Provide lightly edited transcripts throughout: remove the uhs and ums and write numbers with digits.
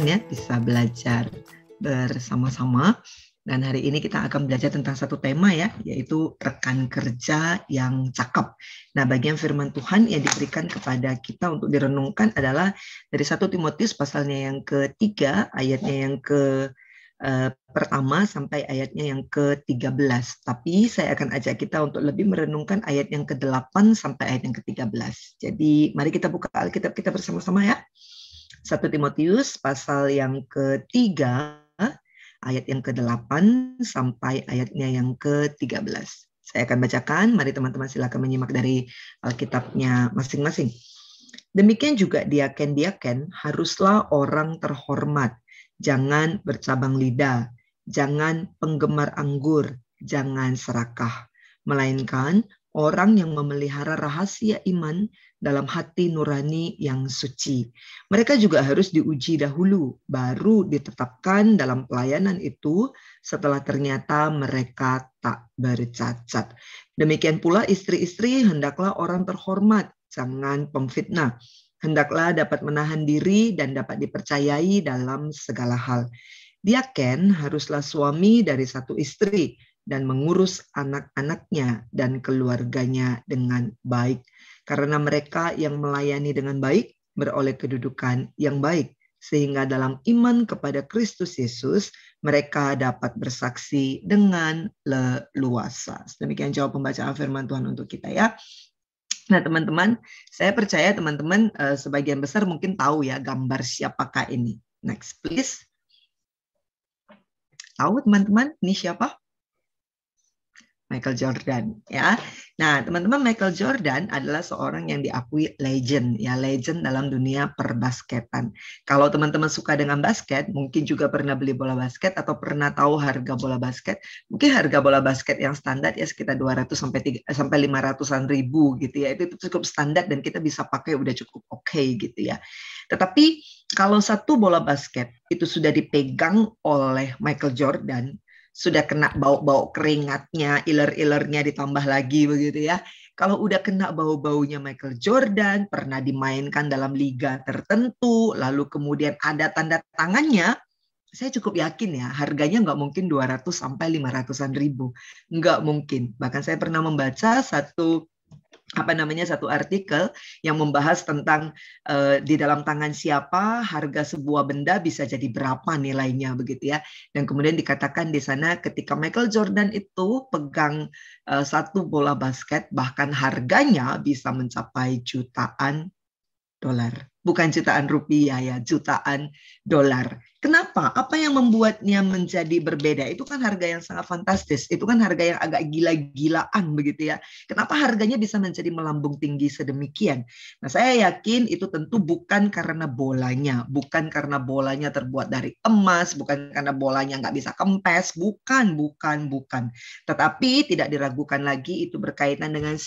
ya bisa belajar bersama-sama. Dan hari ini kita akan belajar tentang satu tema ya, yaitu rekan kerja yang cakep. Nah, bagian firman Tuhan yang diberikan kepada kita untuk direnungkan adalah dari 1 Timotius pasalnya yang ketiga, ayatnya yang pertama sampai ayatnya yang ke-13. Tapi saya akan ajak kita untuk lebih merenungkan ayat yang ke-8 sampai ayat yang ke-13. Jadi mari kita buka Alkitab kita bersama-sama ya. 1 Timotius pasal yang ketiga, ayat yang ke-8 sampai ayatnya yang ke-13. Saya akan bacakan, mari teman-teman silakan menyimak dari Alkitabnya masing-masing. Demikian juga diaken-diaken haruslah orang terhormat, jangan bercabang lidah, jangan penggemar anggur, jangan serakah, melainkan orang yang memelihara rahasia iman dalam hati nurani yang suci. Mereka juga harus diuji dahulu, baru ditetapkan dalam pelayanan itu setelah ternyata mereka tak bercacat. Demikian pula istri-istri hendaklah orang terhormat, jangan pemfitnah. Hendaklah dapat menahan diri dan dapat dipercayai dalam segala hal. Diaken haruslah suami dari satu istri dan mengurus anak-anaknya dan keluarganya dengan baik. Karena mereka yang melayani dengan baik beroleh kedudukan yang baik. Sehingga dalam iman kepada Kristus Yesus, mereka dapat bersaksi dengan leluasa. Demikian jawab pembacaan firman Tuhan untuk kita ya. Nah teman-teman, saya percaya teman-teman sebagian besar mungkin tahu ya gambar siapakah ini. Next please. Tahu teman-teman ini siapa? Michael Jordan ya. Nah, teman-teman, Michael Jordan adalah seorang yang diakui legend ya, legend dalam dunia perbasketan. Kalau teman-teman suka dengan basket, mungkin juga pernah beli bola basket atau pernah tahu harga bola basket. Mungkin harga bola basket yang standar ya sekitar 200 sampai 500-an ribu gitu ya. Itu cukup standar dan kita bisa pakai udah cukup oke gitu ya. Tetapi kalau satu bola basket itu sudah dipegang oleh Michael Jordan, sudah kena bau-bau keringatnya, iler-ilernya ditambah lagi begitu ya. Kalau udah kena bau-baunya Michael Jordan, pernah dimainkan dalam liga tertentu, lalu kemudian ada tanda tangannya, saya cukup yakin ya, harganya nggak mungkin 200 sampai 500-an ribu. Nggak mungkin. Bahkan saya pernah membaca satu artikel yang membahas tentang di dalam tangan siapa harga sebuah benda bisa jadi berapa nilainya begitu ya. Dan kemudian dikatakan di sana ketika Michael Jordan itu pegang satu bola basket, bahkan harganya bisa mencapai jutaan dolar. Bukan jutaan rupiah ya, jutaan dolar. Kenapa? Apa yang membuatnya menjadi berbeda? Itu kan harga yang sangat fantastis. Itu kan harga yang agak gila-gilaan begitu ya. Kenapa harganya bisa menjadi melambung tinggi sedemikian? Nah, saya yakin itu tentu bukan karena bolanya. Bukan karena bolanya terbuat dari emas. Bukan karena bolanya nggak bisa kempes. Bukan. Tetapi tidak diragukan lagi itu berkaitan dengan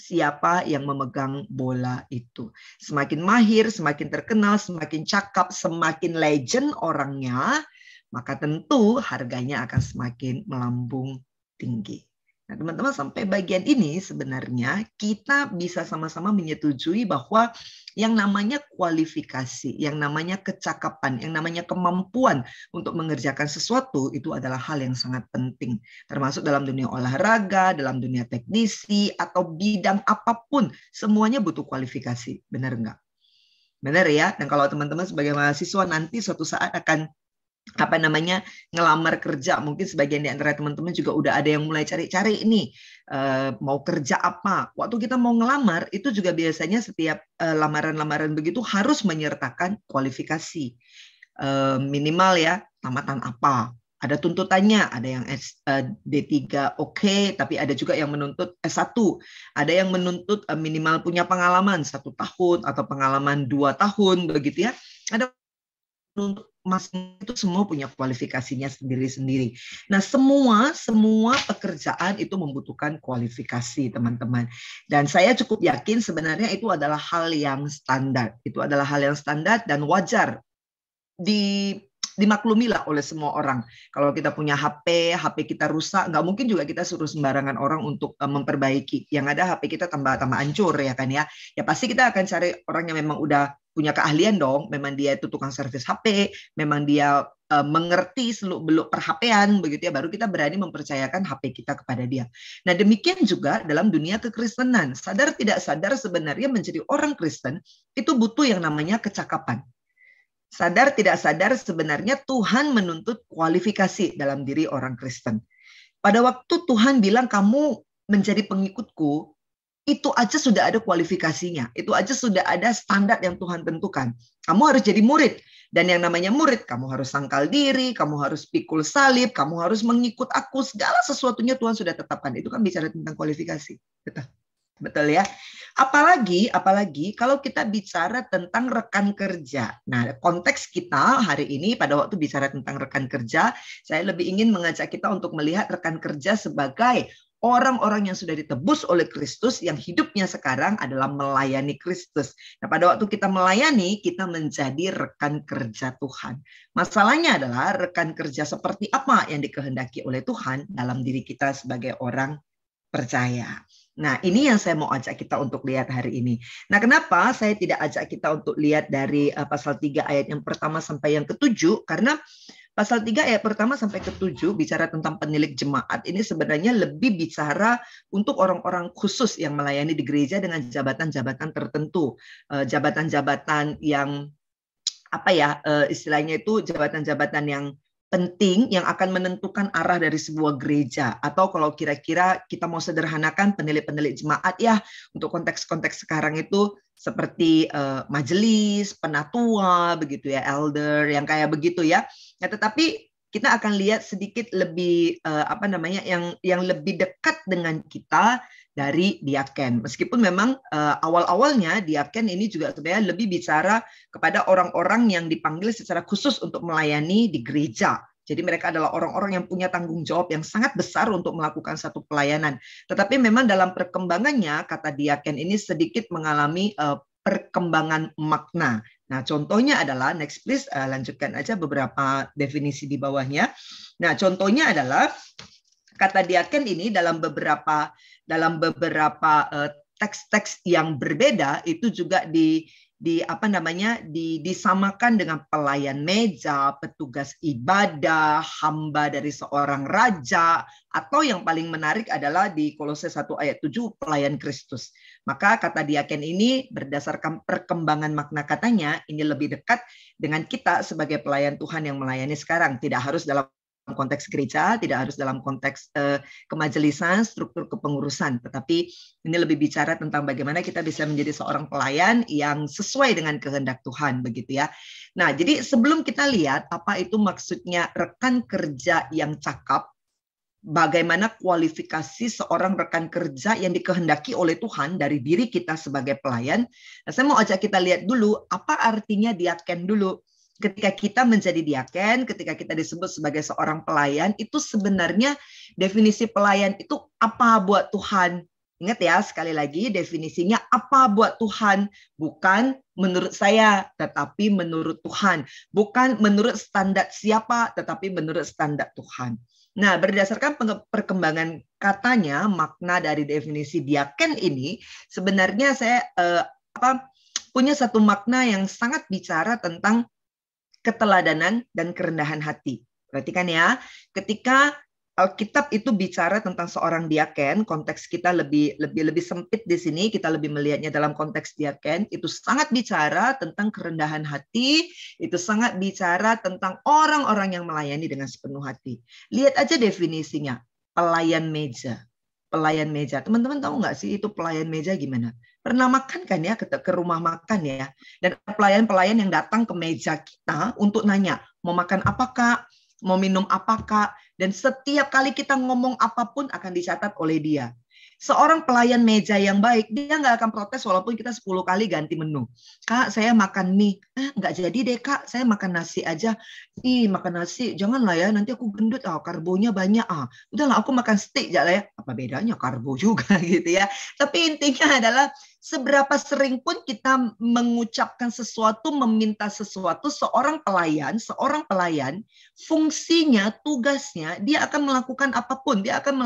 siapa yang memegang bola itu. Semakin mahir, semakin terkenal, semakin cakap, semakin legend orangnya, maka tentu harganya akan semakin melambung tinggi. Nah, teman-teman, sampai bagian ini sebenarnya kita bisa sama-sama menyetujui bahwa yang namanya kualifikasi, yang namanya kecakapan, yang namanya kemampuan untuk mengerjakan sesuatu itu adalah hal yang sangat penting. Termasuk dalam dunia olahraga, dalam dunia teknisi, atau bidang apapun, semuanya butuh kualifikasi. Benar nggak? Benar ya? Dan kalau teman-teman sebagai mahasiswa nanti suatu saat akan ngelamar kerja, mungkin sebagian di antara teman-teman juga udah ada yang mulai cari-cari ini mau kerja apa. Waktu kita mau ngelamar itu juga biasanya setiap lamaran-lamaran begitu harus menyertakan kualifikasi minimal ya, tamatan apa. Ada tuntutannya, ada yang D3 oke, tapi ada juga yang menuntut S1. Ada yang menuntut minimal punya pengalaman 1 tahun atau pengalaman 2 tahun begitu ya. Ada untuk masing itu semua punya kualifikasinya sendiri-sendiri. Nah, semua pekerjaan itu membutuhkan kualifikasi, teman-teman. Dan saya cukup yakin sebenarnya itu adalah hal yang standar. Itu adalah hal yang standar dan wajar dimaklumilah oleh semua orang. Kalau kita punya HP kita rusak, nggak mungkin juga kita suruh sembarangan orang untuk memperbaiki. Yang ada HP kita tambah hancur ya kan ya. Ya pasti kita akan cari orang yang memang udah punya keahlian dong. Memang dia itu tukang servis HP, memang dia mengerti seluk-beluk per-HP-an begitu ya, baru kita berani mempercayakan HP kita kepada dia. Nah, demikian juga dalam dunia kekristenan. Sadar tidak sadar sebenarnya menjadi orang Kristen itu butuh yang namanya kecakapan. Sadar tidak sadar sebenarnya Tuhan menuntut kualifikasi dalam diri orang Kristen. Pada waktu Tuhan bilang kamu menjadi pengikutku, itu aja sudah ada kualifikasinya. Itu aja sudah ada standar yang Tuhan tentukan. Kamu harus jadi murid. Dan yang namanya murid, kamu harus sangkal diri, kamu harus pikul salib, kamu harus mengikut aku. Segala sesuatunya Tuhan sudah tetapkan. Itu kan bicara tentang kualifikasi. Betul ya? Apalagi kalau kita bicara tentang rekan kerja. Nah, konteks kita hari ini pada waktu bicara tentang rekan kerja, saya lebih ingin mengajak kita untuk melihat rekan kerja sebagai orang-orang yang sudah ditebus oleh Kristus, yang hidupnya sekarang adalah melayani Kristus. Nah, pada waktu kita melayani, kita menjadi rekan kerja Tuhan. Masalahnya adalah rekan kerja seperti apa yang dikehendaki oleh Tuhan dalam diri kita sebagai orang percaya. Nah, ini yang saya mau ajak kita untuk lihat hari ini. Nah, kenapa saya tidak ajak kita untuk lihat dari pasal 3 ayat yang pertama sampai yang ke-7? Karena pasal 3 ayat pertama sampai ke-7 bicara tentang penilik jemaat. Ini sebenarnya lebih bicara untuk orang-orang khusus yang melayani di gereja dengan jabatan-jabatan tertentu. Jabatan-jabatan yang istilahnya itu jabatan-jabatan yang penting yang akan menentukan arah dari sebuah gereja. Atau kalau kira-kira kita mau sederhanakan penilik-penilik jemaat ya, untuk konteks-konteks sekarang itu seperti majelis, penatua, begitu ya, elder, yang kayak begitu ya. Nah, tetapi kita akan lihat sedikit lebih yang lebih dekat dengan kita dari diaken. Meskipun memang awal-awalnya diaken ini juga sebenarnya lebih bicara kepada orang-orang yang dipanggil secara khusus untuk melayani di gereja. Jadi mereka adalah orang-orang yang punya tanggung jawab yang sangat besar untuk melakukan satu pelayanan. Tetapi memang dalam perkembangannya kata diaken ini sedikit mengalami perkembangan makna. Nah, contohnya adalah, next please, lanjutkan aja beberapa definisi di bawahnya. Nah, contohnya adalah kata diaken ini dalam beberapa teks-teks yang berbeda itu juga disamakan dengan pelayan meja, petugas ibadah, hamba dari seorang raja, atau yang paling menarik adalah di Kolose 1 ayat 7 pelayan Kristus. Maka kata diaken ini berdasarkan perkembangan makna katanya ini lebih dekat dengan kita sebagai pelayan Tuhan yang melayani sekarang. Tidak harus dalam konteks gereja, tidak harus dalam konteks kemajelisan, struktur kepengurusan, tetapi ini lebih bicara tentang bagaimana kita bisa menjadi seorang pelayan yang sesuai dengan kehendak Tuhan, begitu ya. Nah, jadi sebelum kita lihat apa itu maksudnya rekan kerja yang cakap, bagaimana kualifikasi seorang rekan kerja yang dikehendaki oleh Tuhan dari diri kita sebagai pelayan, nah, saya mau ajak kita lihat dulu apa artinya diaken dulu. Ketika kita menjadi diaken, ketika kita disebut sebagai seorang pelayan, itu sebenarnya definisi pelayan itu apa buat Tuhan. Ingat ya, sekali lagi definisinya apa buat Tuhan. Bukan menurut saya, tetapi menurut Tuhan. Bukan menurut standar siapa, tetapi menurut standar Tuhan. Nah, berdasarkan perkembangan katanya, makna dari definisi diaken ini, sebenarnya saya punya satu makna yang sangat bicara tentang keteladanan dan kerendahan hati. Perhatikan ya, ketika Alkitab itu bicara tentang seorang diaken, konteks kita lebih sempit di sini, kita lebih melihatnya dalam konteks diaken, itu sangat bicara tentang kerendahan hati, itu sangat bicara tentang orang-orang yang melayani dengan sepenuh hati. Lihat aja definisinya, pelayan meja. Pelayan meja, teman-teman tahu nggak sih itu pelayan meja gimana? Pernah makan kan ya ke rumah makan ya, dan pelayan-pelayan yang datang ke meja kita untuk nanya mau makan apa Kak, mau minum apa Kak, dan setiap kali kita ngomong apapun akan dicatat oleh dia. Seorang pelayan meja yang baik, dia nggak akan protes walaupun kita 10 kali ganti menu. Kak, saya makan mie. Nggak jadi deh Kak, saya makan nasi aja. Makan nasi, janganlah ya, nanti aku gendut. Karbonya banyak. Udahlah, aku makan steak aja lah ya. Apa bedanya karbo juga gitu ya. Tapi intinya adalah Seberapa sering pun kita mengucapkan sesuatu, meminta sesuatu, seorang pelayan, fungsinya, tugasnya, dia akan melakukan apapun, dia akan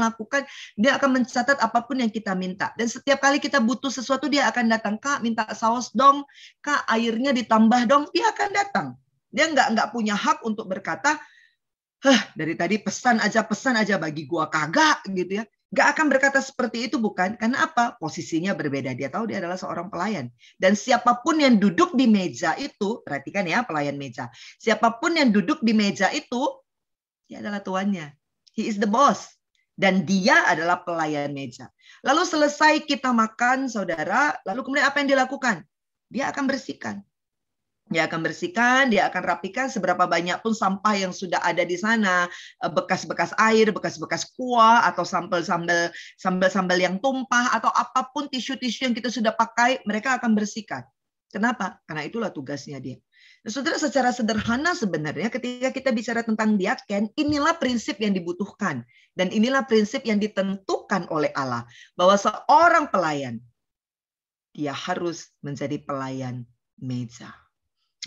mencatat apapun yang kita minta. Dan setiap kali kita butuh sesuatu, dia akan datang, Kak, minta saus dong, Kak, airnya ditambah dong, dia akan datang. Dia nggak punya hak untuk berkata, dari tadi pesan aja bagi gua kagak gitu ya. Gak akan berkata seperti itu, bukan? Karena apa? Posisinya berbeda. Dia tahu dia adalah seorang pelayan. Dan siapapun yang duduk di meja itu, perhatikan ya, pelayan meja. Siapapun yang duduk di meja itu, dia adalah tuannya. He is the boss. Dan dia adalah pelayan meja. Lalu selesai kita makan, saudara, lalu kemudian apa yang dilakukan? Dia akan bersihkan. Dia akan bersihkan, dia akan rapikan seberapa banyak pun sampah yang sudah ada di sana, bekas-bekas air, bekas-bekas kuah, atau sambal-sambal yang tumpah, atau apapun tisu-tisu yang kita sudah pakai, mereka akan bersihkan. Kenapa? Karena itulah tugasnya dia. Nah, saudara, secara sederhana sebenarnya ketika kita bicara tentang diaken, inilah prinsip yang dibutuhkan. Dan inilah prinsip yang ditentukan oleh Allah. Bahwa seorang pelayan, dia harus menjadi pelayan meja.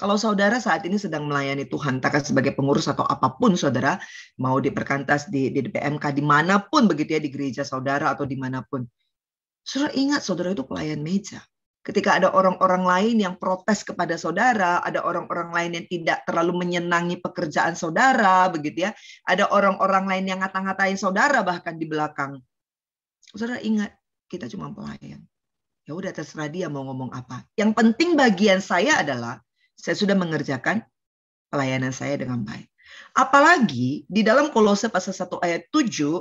Kalau saudara saat ini sedang melayani Tuhan, entah sebagai pengurus atau apapun, saudara, mau di perkantas, di PMK, dimanapun begitu ya, di gereja saudara atau dimanapun. Saudara ingat, saudara itu pelayan meja. Ketika ada orang-orang lain yang protes kepada saudara, ada orang-orang lain yang tidak terlalu menyenangi pekerjaan saudara, begitu ya. Ada orang-orang lain yang ngata-ngatain saudara bahkan di belakang. Saudara ingat, kita cuma pelayan. Ya udah, terserah dia mau ngomong apa. Yang penting bagian saya adalah saya sudah mengerjakan pelayanan saya dengan baik. Apalagi di dalam Kolose pasal 1 ayat 7,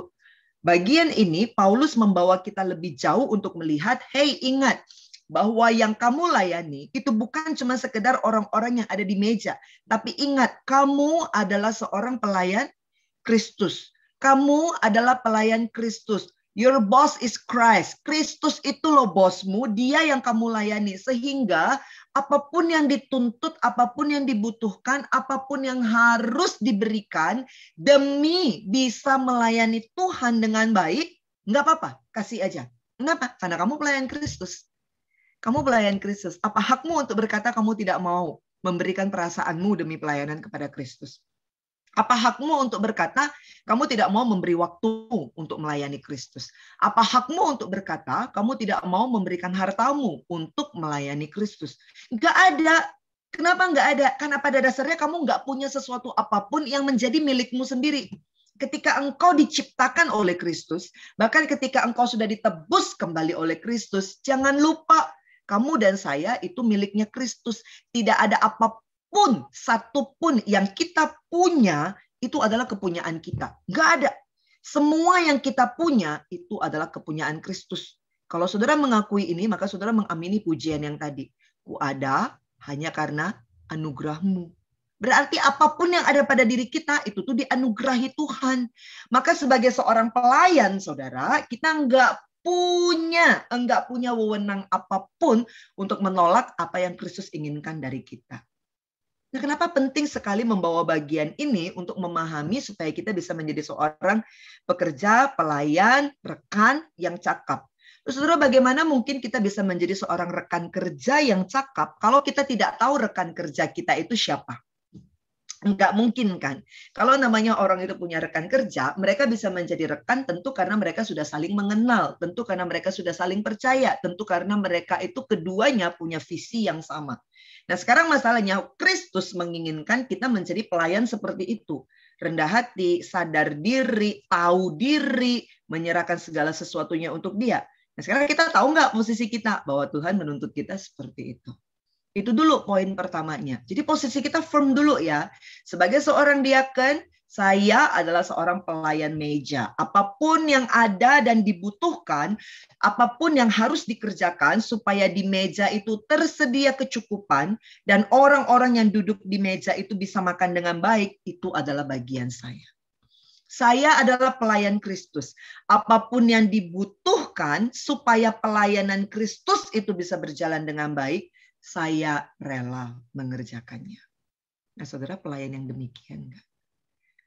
bagian ini Paulus membawa kita lebih jauh untuk melihat, hey, ingat bahwa yang kamu layani itu bukan cuma sekedar orang-orang yang ada di meja, tapi ingat, kamu adalah seorang pelayan Kristus. Kamu adalah pelayan Kristus. Your boss is Christ. Kristus itu loh bosmu, dia yang kamu layani. Sehingga apapun yang dituntut, apapun yang dibutuhkan, apapun yang harus diberikan demi bisa melayani Tuhan dengan baik, nggak apa-apa, kasih aja. Kenapa? Karena kamu pelayan Kristus. Kamu pelayan Kristus. Apa hakmu untuk berkata kamu tidak mau memberikan perasaanmu demi pelayanan kepada Kristus? Apa hakmu untuk berkata, kamu tidak mau memberi waktu untuk melayani Kristus? Apa hakmu untuk berkata, kamu tidak mau memberikan hartamu untuk melayani Kristus? Nggak ada. Kenapa nggak ada? Karena pada dasarnya kamu nggak punya sesuatu apapun yang menjadi milikmu sendiri. Ketika engkau diciptakan oleh Kristus, bahkan ketika engkau sudah ditebus kembali oleh Kristus, jangan lupa, kamu dan saya itu miliknya Kristus. Tidak ada apapun satupun yang kita punya itu adalah kepunyaan kita. Nggak ada. Semua yang kita punya itu adalah kepunyaan Kristus. Kalau saudara mengakui ini, maka saudara mengamini pujian yang tadi. Ku ada hanya karena anugerahmu. Berarti apapun yang ada pada diri kita itu tuh dianugerahi Tuhan. Maka sebagai seorang pelayan, saudara, kita nggak punya wewenang apapun untuk menolak apa yang Kristus inginkan dari kita. Nah, kenapa penting sekali membawa bagian ini untuk memahami supaya kita bisa menjadi seorang pekerja, pelayan, rekan yang cakap. Terus, saudara, bagaimana mungkin kita bisa menjadi seorang rekan kerja yang cakap kalau kita tidak tahu rekan kerja kita itu siapa? Enggak mungkin kan. Kalau namanya orang itu punya rekan kerja, mereka bisa menjadi rekan tentu karena mereka sudah saling mengenal, tentu karena mereka sudah saling percaya, tentu karena mereka itu keduanya punya visi yang sama. Nah, sekarang masalahnya Kristus menginginkan kita menjadi pelayan seperti itu. Rendah hati, sadar diri, tahu diri, menyerahkan segala sesuatunya untuk Dia. Nah, sekarang kita tahu nggak posisi kita? Bahwa Tuhan menuntut kita seperti itu. Itu dulu poin pertamanya. Jadi posisi kita firm dulu ya. Sebagai seorang diaken, saya adalah seorang pelayan meja. Apapun yang ada dan dibutuhkan, apapun yang harus dikerjakan supaya di meja itu tersedia kecukupan dan orang-orang yang duduk di meja itu bisa makan dengan baik, itu adalah bagian saya. Saya adalah pelayan Kristus. Apapun yang dibutuhkan supaya pelayanan Kristus itu bisa berjalan dengan baik, saya rela mengerjakannya. Nah, saudara, pelayan yang demikian enggak?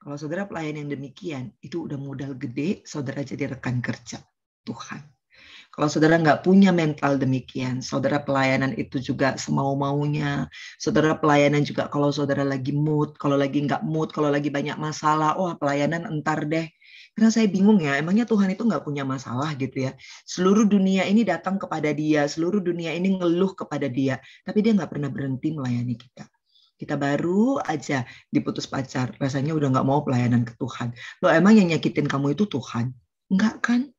Kalau saudara pelayan yang demikian, itu udah modal gede, saudara jadi rekan kerja Tuhan. Kalau saudara nggak punya mental demikian, saudara pelayanan itu juga semau-maunya. Saudara pelayanan juga kalau saudara lagi mood, kalau lagi nggak mood, kalau lagi banyak masalah, wah pelayanan entar deh. Karena saya bingung ya, emangnya Tuhan itu nggak punya masalah gitu ya. Seluruh dunia ini datang kepada dia, seluruh dunia ini ngeluh kepada dia, tapi dia nggak pernah berhenti melayani kita. Kita baru aja diputus pacar, rasanya udah nggak mau pelayanan ke Tuhan. Loh emang yang nyakitin kamu itu Tuhan? Enggak kan?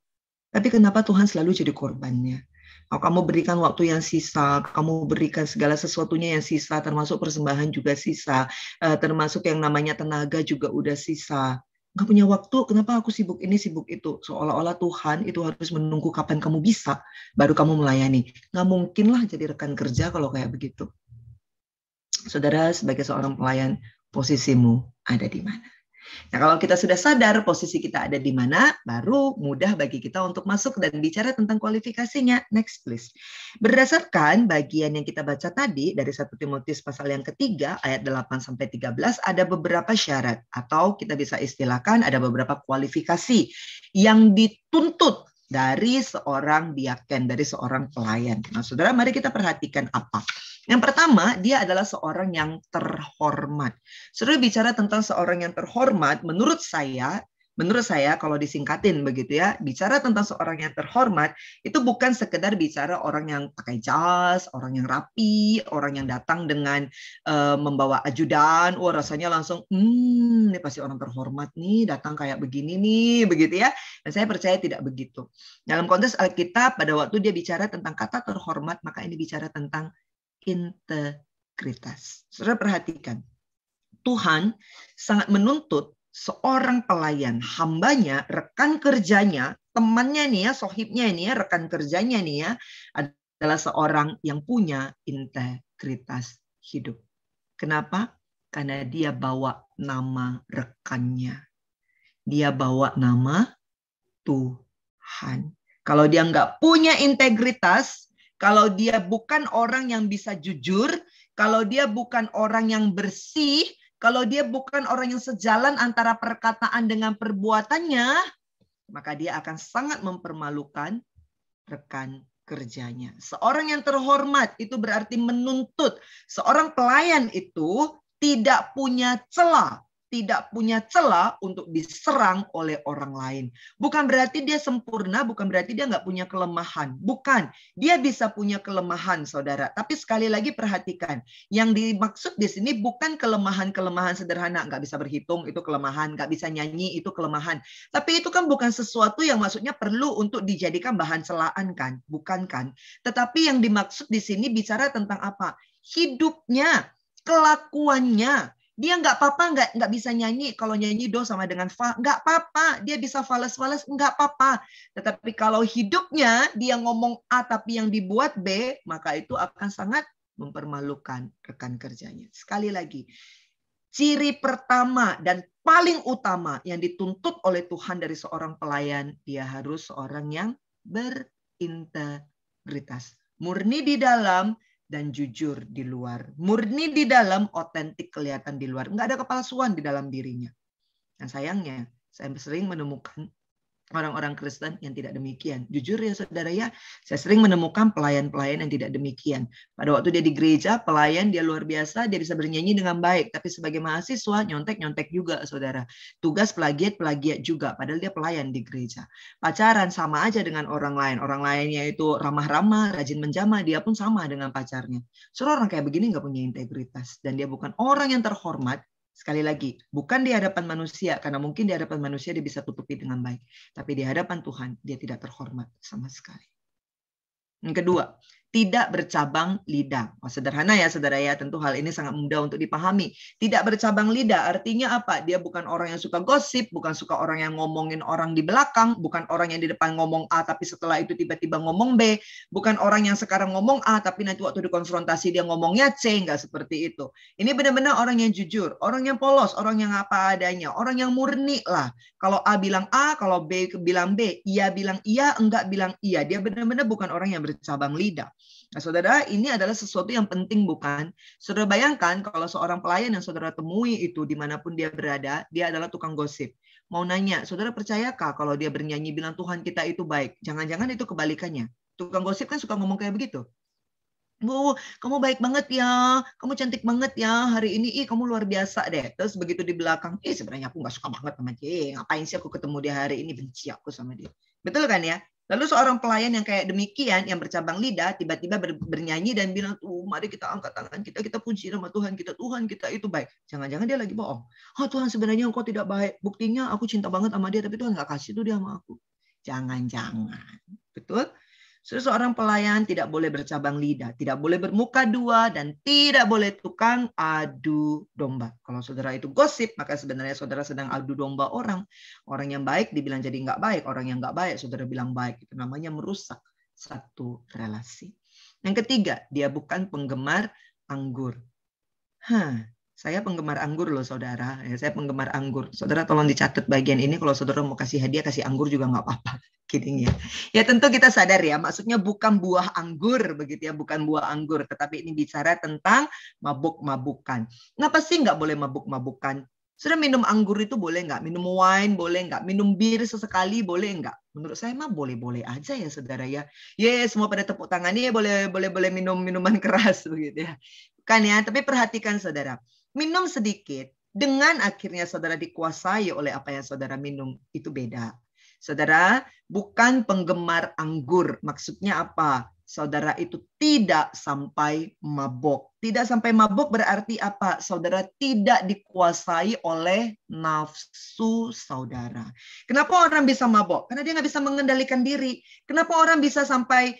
Tapi kenapa Tuhan selalu jadi korbannya? Kalau kamu berikan waktu yang sisa, kamu berikan segala sesuatunya yang sisa, termasuk persembahan juga sisa, termasuk yang namanya tenaga juga udah sisa. Nggak punya waktu, kenapa aku sibuk ini, sibuk itu? Seolah-olah Tuhan itu harus menunggu kapan kamu bisa, baru kamu melayani. Nggak mungkin lah jadi rekan kerja kalau kayak begitu. Saudara, sebagai seorang pelayan, posisimu ada di mana? Nah, kalau kita sudah sadar posisi kita ada di mana, baru mudah bagi kita untuk masuk dan bicara tentang kualifikasinya. Next, please. Berdasarkan bagian yang kita baca tadi, dari 1 Timotius pasal yang ketiga, ayat 8-13, ada beberapa syarat, atau kita bisa istilahkan ada beberapa kualifikasi yang dituntut dari seorang diaken, dari seorang pelayan. Nah, saudara, mari kita perhatikan apa. Yang pertama, dia adalah seorang yang terhormat. Saudara bicara tentang seorang yang terhormat, menurut saya kalau disingkatin begitu ya, bicara tentang seorang yang terhormat, itu bukan sekedar bicara orang yang pakai jas, orang yang rapi, orang yang datang dengan membawa ajudan, wah rasanya langsung, ini pasti orang terhormat nih, datang kayak begini nih, begitu ya. Dan saya percaya tidak begitu. Dalam konteks Alkitab, pada waktu dia bicara tentang kata terhormat, maka ini bicara tentang integritas. Saudara perhatikan, Tuhan sangat menuntut seorang pelayan, hambanya, rekan kerjanya, temannya nih ya, sohibnya ini ya, rekan kerjanya nih ya, adalah seorang yang punya integritas hidup. Kenapa? Karena dia bawa nama rekannya. Dia bawa nama Tuhan. Kalau dia nggak punya integritas, kalau dia bukan orang yang bisa jujur, kalau dia bukan orang yang bersih, kalau dia bukan orang yang sejalan antara perkataan dengan perbuatannya, maka dia akan sangat mempermalukan rekan kerjanya. Seorang yang terhormat itu berarti menuntut seorang pelayan itu tidak punya celah untuk diserang oleh orang lain. Bukan berarti dia sempurna, bukan berarti dia nggak punya kelemahan. Bukan, dia bisa punya kelemahan, saudara. Tapi sekali lagi perhatikan, yang dimaksud di sini bukan kelemahan-kelemahan sederhana, nggak bisa berhitung itu kelemahan, nggak bisa nyanyi itu kelemahan. Tapi itu kan bukan sesuatu yang maksudnya perlu untuk dijadikan bahan celaan kan, bukan kan? Tetapi yang dimaksud di sini bicara tentang apa? Hidupnya, kelakuannya. Dia nggak apa-apa, nggak bisa nyanyi. Kalau nyanyi do sama dengan fa, nggak apa-apa. Dia bisa fales-fales, nggak apa-apa. Tetapi kalau hidupnya dia ngomong A tapi yang dibuat B, maka itu akan sangat mempermalukan rekan kerjanya. Sekali lagi, ciri pertama dan paling utama yang dituntut oleh Tuhan dari seorang pelayan, dia harus seorang yang berintegritas. Murni di dalam dan jujur di luar. Murni di dalam, otentik kelihatan di luar. Nggak ada kepalsuan di dalam dirinya. Dan sayangnya, saya sering menemukan orang-orang Kristen yang tidak demikian. Jujur ya saudara ya, saya sering menemukan pelayan-pelayan yang tidak demikian. Pada waktu dia di gereja, pelayan dia luar biasa, dia bisa bernyanyi dengan baik. Tapi sebagai mahasiswa, nyontek-nyontek juga saudara. Tugas plagiat juga, padahal dia pelayan di gereja. Pacaran sama aja dengan orang lain. Orang lainnya itu ramah-ramah, rajin menjamah, dia pun sama dengan pacarnya. Saudara, orang kayak begini nggak punya integritas. Dan dia bukan orang yang terhormat. Sekali lagi, bukan di hadapan manusia, karena mungkin di hadapan manusia dia bisa tutupi dengan baik. Tapi di hadapan Tuhan, dia tidak terhormat sama sekali. Yang kedua, tidak bercabang lidah. Oh, sederhana ya saudara ya, tentu hal ini sangat mudah untuk dipahami. Tidak bercabang lidah artinya apa? Dia bukan orang yang suka gosip, bukan suka orang yang ngomongin orang di belakang, bukan orang yang di depan ngomong A tapi setelah itu tiba-tiba ngomong B, bukan orang yang sekarang ngomong A tapi nanti waktu dikonfrontasi dia ngomongnya C, enggak seperti itu. Ini benar-benar orang yang jujur, orang yang polos, orang yang apa adanya, orang yang murni lah. Kalau A bilang A, kalau B bilang B, iya bilang iya, enggak bilang iya. Dia benar-benar bukan orang yang bercabang lidah. Nah, saudara, ini adalah sesuatu yang penting, bukan? Saudara bayangkan kalau seorang pelayan yang saudara temui itu dimanapun dia berada, dia adalah tukang gosip. Mau nanya, saudara percayakah kalau dia bernyanyi bilang Tuhan kita itu baik? Jangan-jangan itu kebalikannya. Tukang gosip kan suka ngomong kayak begitu. Bu, kamu baik banget ya, kamu cantik banget ya hari ini, kamu luar biasa deh. Terus begitu di belakang, sebenarnya aku nggak suka banget sama dia, ngapain sih aku ketemu dia hari ini, benci aku sama dia. Betul kan ya? Lalu seorang pelayan yang kayak demikian, yang bercabang lidah, tiba-tiba bernyanyi dan bilang, mari kita angkat tangan kita puji nama Tuhan kita itu baik. Jangan-jangan dia lagi bohong. Oh Tuhan, sebenarnya engkau tidak baik. Buktinya aku cinta banget sama dia, tapi Tuhan nggak kasih tuh dia sama aku. Jangan-jangan. Betul? Seorang pelayan tidak boleh bercabang lidah, tidak boleh bermuka dua, dan tidak boleh tukang adu domba. Kalau saudara itu gosip, maka sebenarnya saudara sedang adu domba orang. Orang yang baik dibilang jadi nggak baik, orang yang nggak baik saudara bilang baik. Itu namanya merusak satu relasi. Yang ketiga, dia bukan penggemar anggur. Saya penggemar anggur loh saudara. Saya penggemar anggur. Saudara tolong dicatat bagian ini. Kalau saudara mau kasih hadiah, kasih anggur juga nggak apa-apa. Kidding ya. Ya tentu kita sadar ya. Maksudnya bukan buah anggur begitu ya. Bukan buah anggur. Tetapi ini bicara tentang mabuk-mabukan. Kenapa sih nggak boleh mabuk-mabukan? Sudah minum anggur itu boleh nggak? Minum wine boleh nggak? Minum bir sesekali boleh nggak? Menurut saya mah boleh-boleh aja ya saudara ya. Semua pada tepuk tangannya ya boleh minum minuman keras begitu ya. Kan ya. Tapi perhatikan saudara. Minum sedikit dengan akhirnya saudara dikuasai oleh apa yang saudara minum itu beda. Saudara bukan penggemar anggur. Maksudnya apa? Saudara itu tidak sampai mabok. Tidak sampai mabok berarti apa? Saudara tidak dikuasai oleh nafsu saudara. Kenapa orang bisa mabok? Karena dia nggak bisa mengendalikan diri. Kenapa orang bisa sampai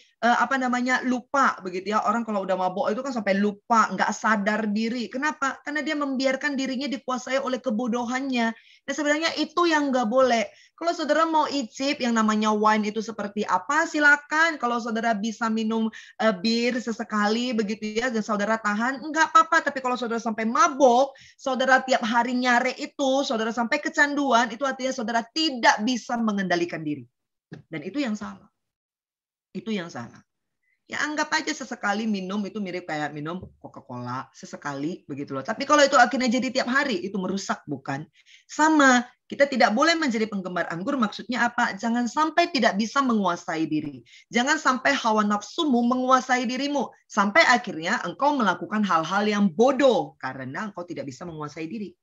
lupa begitu ya? Orang kalau udah mabok itu kan sampai lupa, nggak sadar diri. Kenapa? Karena dia membiarkan dirinya dikuasai oleh kebodohannya. Nah sebenarnya itu yang nggak boleh. Kalau saudara mau icip yang namanya wine itu seperti apa, silakan. Kalau saudara bisa minum bir sesekali begitu ya, dan saudara tahan, enggak apa-apa. Tapi kalau saudara sampai mabok, saudara tiap hari nyare itu, saudara sampai kecanduan, itu artinya saudara tidak bisa mengendalikan diri. Dan itu yang salah. Itu yang salah. Ya anggap aja sesekali minum itu mirip kayak minum Coca-Cola sesekali begitu loh. Tapi kalau itu akhirnya jadi tiap hari itu merusak, bukan? Sama, kita tidak boleh menjadi penggemar anggur. Maksudnya apa? Jangan sampai tidak bisa menguasai diri. Jangan sampai hawa nafsumu menguasai dirimu sampai akhirnya engkau melakukan hal-hal yang bodoh karena engkau tidak bisa menguasai diri.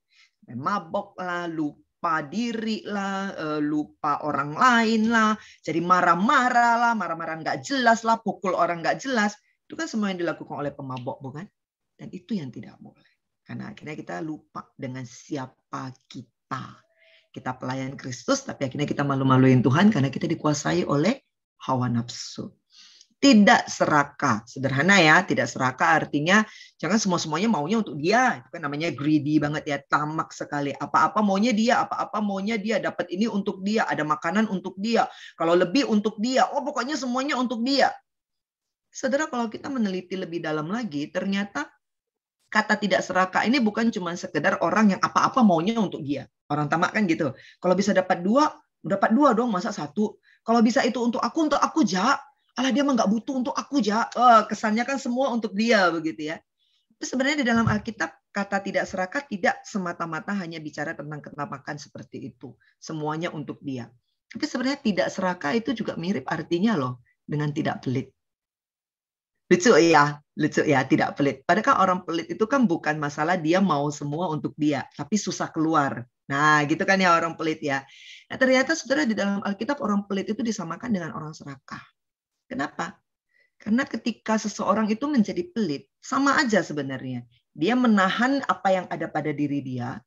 Mabok lah, lupa diri lah, lupa orang lain lah, jadi marah-marah lah, marah-marah nggak jelas lah, pukul orang nggak jelas. Itu kan semua yang dilakukan oleh pemabok, bukan? Dan itu yang tidak boleh. Karena akhirnya kita lupa dengan siapa kita. Kita pelayan Kristus, tapi akhirnya kita malu-maluin Tuhan karena kita dikuasai oleh hawa nafsu. Tidak serakah. Sederhana ya, tidak serakah artinya jangan semua-semuanya maunya untuk dia. Itu kan namanya greedy banget ya, tamak sekali. Apa-apa maunya dia, apa-apa maunya dia. Dapat ini untuk dia, ada makanan untuk dia. Kalau lebih untuk dia, pokoknya semuanya untuk dia. Saudara, kalau kita meneliti lebih dalam lagi, ternyata kata tidak serakah ini bukan cuma sekedar orang yang apa-apa maunya untuk dia. Orang tamak kan gitu. Kalau bisa dapat dua dong, masa satu. Kalau bisa itu untuk aku ja. Alah dia mah nggak butuh untuk aku ja. Kesannya kan semua untuk dia begitu ya. Tapi sebenarnya di dalam Alkitab kata tidak serakah tidak semata-mata hanya bicara tentang ketamakan seperti itu. Semuanya untuk dia. Tapi sebenarnya tidak serakah itu juga mirip artinya loh dengan tidak pelit. Lucu ya, tidak pelit. Padahal orang pelit itu kan bukan masalah dia mau semua untuk dia, tapi susah keluar. Nah, gitu kan ya orang pelit ya. Nah, ternyata saudara di dalam Alkitab orang pelit itu disamakan dengan orang serakah. Kenapa? Karena ketika seseorang itu menjadi pelit, sama aja sebenarnya. Dia menahan apa yang ada pada diri dia,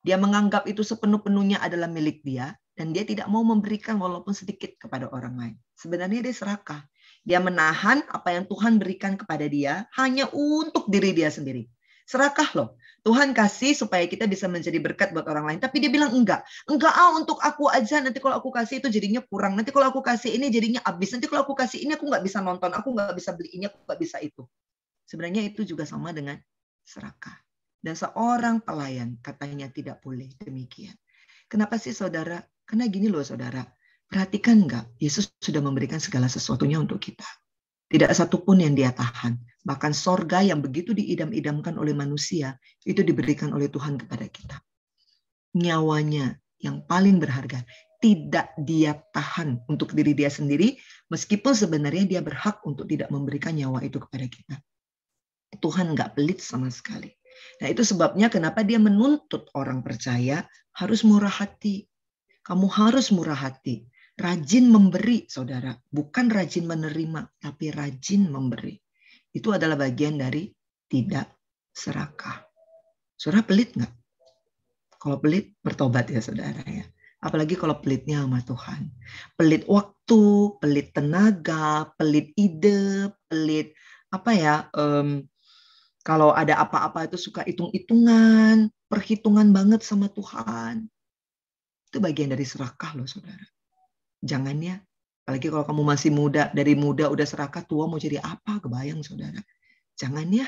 dia menganggap itu sepenuh-penuhnya adalah milik dia, dan dia tidak mau memberikan walaupun sedikit kepada orang lain. Sebenarnya dia serakah. Dia menahan apa yang Tuhan berikan kepada dia hanya untuk diri dia sendiri. Serakah loh. Tuhan kasih supaya kita bisa menjadi berkat buat orang lain. Tapi dia bilang enggak untuk aku aja. Nanti kalau aku kasih itu jadinya kurang. Nanti kalau aku kasih ini jadinya habis. Nanti kalau aku kasih ini aku nggak bisa nonton. Aku nggak bisa beli ini. Aku nggak bisa itu. Sebenarnya itu juga sama dengan serakah. Dan seorang pelayan katanya tidak boleh demikian. Kenapa sih saudara? Karena gini loh saudara. Perhatikan nggak? Yesus sudah memberikan segala sesuatunya untuk kita. Tidak satupun yang dia tahan. Bahkan sorga yang begitu diidam-idamkan oleh manusia, itu diberikan oleh Tuhan kepada kita. Nyawanya yang paling berharga, tidak dia tahan untuk diri dia sendiri, meskipun sebenarnya dia berhak untuk tidak memberikan nyawa itu kepada kita. Tuhan nggak pelit sama sekali. Nah, itu sebabnya kenapa dia menuntut orang percaya harus murah hati. Kamu harus murah hati. Rajin memberi, saudara. Bukan rajin menerima, tapi rajin memberi. Itu adalah bagian dari tidak serakah. Saudara pelit nggak? Kalau pelit, bertobat ya saudara ya. Apalagi kalau pelitnya sama Tuhan. Pelit waktu, pelit tenaga, pelit ide, pelit apa ya, kalau ada apa-apa itu suka hitung-hitungan, perhitungan banget sama Tuhan. Itu bagian dari serakah loh saudara. Jangan ya. Apalagi kalau kamu masih muda, dari muda udah serakah, tua mau jadi apa? Kebayang saudara. Jangan ya.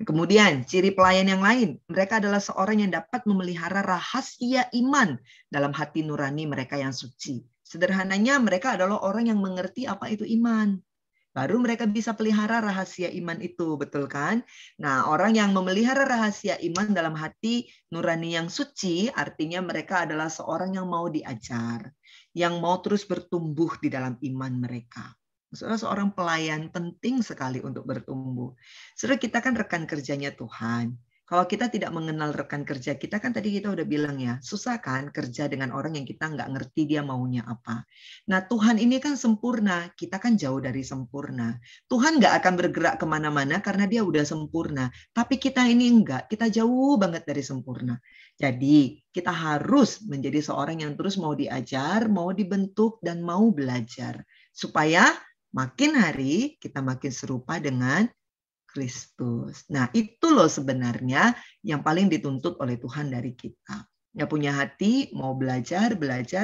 Kemudian ciri pelayan yang lain. Mereka adalah seorang yang dapat memelihara rahasia iman dalam hati nurani mereka yang suci. Sederhananya mereka adalah orang yang mengerti apa itu iman. Baru mereka bisa pelihara rahasia iman itu, betul kan? Nah, orang yang memelihara rahasia iman dalam hati nurani yang suci, artinya mereka adalah seorang yang mau diajar, yang mau terus bertumbuh di dalam iman mereka. Saudara, seorang pelayan penting sekali untuk bertumbuh. Saudara, kita kan rekan kerjanya Tuhan. Kalau kita tidak mengenal rekan kerja kita, kan tadi kita udah bilang ya, susah kan kerja dengan orang yang kita nggak ngerti dia maunya apa. Nah, Tuhan ini kan sempurna, kita kan jauh dari sempurna. Tuhan nggak akan bergerak kemana-mana karena dia udah sempurna. Tapi kita ini enggak, kita jauh banget dari sempurna. Jadi, kita harus menjadi seorang yang terus mau diajar, mau dibentuk, dan mau belajar. Supaya makin hari kita makin serupa dengan Kristus. Nah, itu loh sebenarnya yang paling dituntut oleh Tuhan dari kita. Ya, punya hati, mau belajar,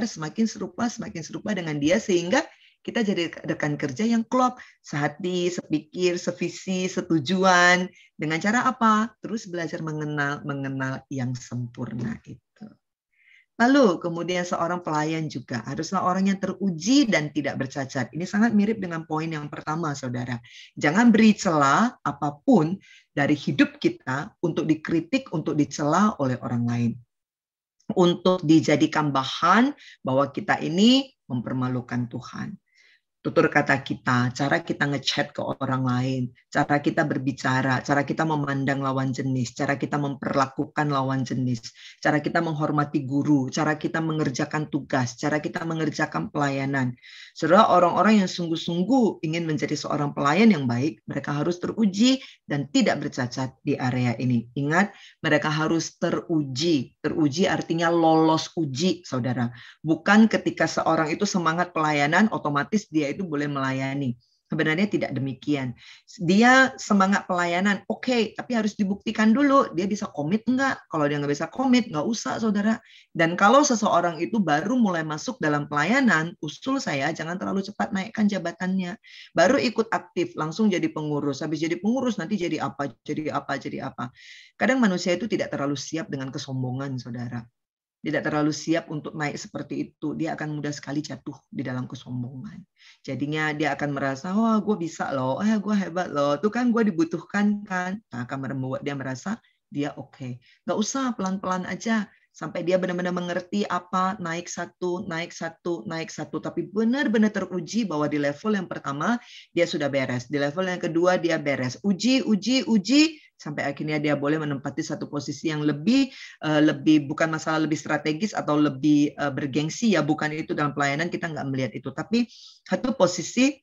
semakin serupa dengan dia, sehingga kita jadi rekan kerja yang klop, sehati, sepikir, sevisi, setujuan. Dengan cara apa? Terus belajar mengenal yang sempurna itu. Lalu kemudian seorang pelayan juga haruslah orang yang teruji dan tidak bercacat. Ini sangat mirip dengan poin yang pertama, saudara. Jangan beri celah apapun dari hidup kita untuk dikritik, untuk dicela oleh orang lain. Untuk dijadikan bahan bahwa kita ini mempermalukan Tuhan. Tutur kata kita, cara kita ngechat ke orang lain, cara kita berbicara, cara kita memandang lawan jenis, cara kita memperlakukan lawan jenis, cara kita menghormati guru, cara kita mengerjakan tugas, cara kita mengerjakan pelayanan. Saudara, orang-orang yang sungguh-sungguh ingin menjadi seorang pelayan yang baik, mereka harus teruji dan tidak bercacat di area ini. Ingat, mereka harus teruji. Teruji artinya lolos uji, saudara. Bukan ketika seorang itu semangat pelayanan, otomatis dia itu boleh melayani. Sebenarnya tidak demikian. Dia semangat pelayanan, oke, tapi harus dibuktikan dulu dia bisa komit enggak. Kalau dia nggak bisa komit, nggak usah, saudara. Dan kalau seseorang itu baru mulai masuk dalam pelayanan, usul saya jangan terlalu cepat naikkan jabatannya. Baru ikut aktif, langsung jadi pengurus. Habis jadi pengurus nanti jadi apa. Kadang manusia itu tidak terlalu siap dengan kesombongan, saudara. Tidak terlalu siap untuk naik seperti itu. Dia akan mudah sekali jatuh di dalam kesombongan. Jadinya dia akan merasa, wah gue bisa loh, gue hebat loh. Itu kan gue dibutuhkan kan. Nah, akan membuat dia merasa dia oke. Nggak usah, pelan-pelan aja. Sampai dia benar-benar mengerti apa, naik satu. Tapi benar-benar teruji bahwa di level yang pertama dia sudah beres. Di level yang kedua dia beres. Uji. Sampai akhirnya dia boleh menempati satu posisi yang lebih bukan masalah lebih strategis atau lebih bergengsi ya, bukan itu. Dalam pelayanan kita nggak melihat itu, tapi satu posisi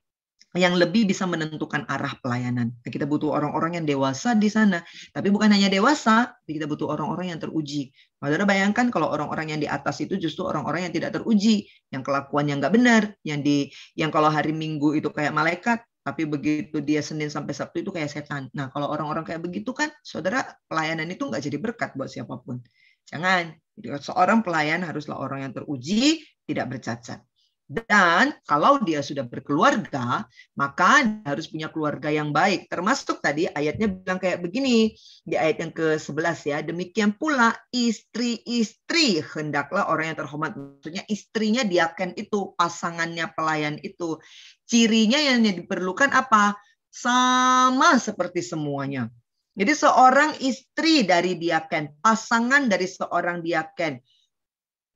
yang lebih bisa menentukan arah pelayanan. Kita butuh orang-orang yang dewasa di sana, tapi bukan hanya dewasa, tapi kita butuh orang-orang yang teruji. Saudara bayangkan kalau orang-orang yang di atas itu justru orang-orang yang tidak teruji, yang kelakuannya nggak benar, yang kalau hari Minggu itu kayak malaikat, tapi begitu dia Senin sampai Sabtu itu kayak setan. Nah, kalau orang-orang kayak begitu kan, saudara, pelayanan itu nggak jadi berkat buat siapapun. Jangan. Seorang pelayan haruslah orang yang teruji, tidak bercacat. Dan kalau dia sudah berkeluarga, maka dia harus punya keluarga yang baik. Termasuk tadi ayatnya bilang kayak begini, di ayat yang ke-11 ya, demikian pula istri-istri hendaklah orang yang terhormat. Maksudnya istrinya diaken itu, pasangannya pelayan itu. Cirinya yang diperlukan apa? Sama seperti semuanya. Jadi seorang istri dari diaken, pasangan dari seorang diaken,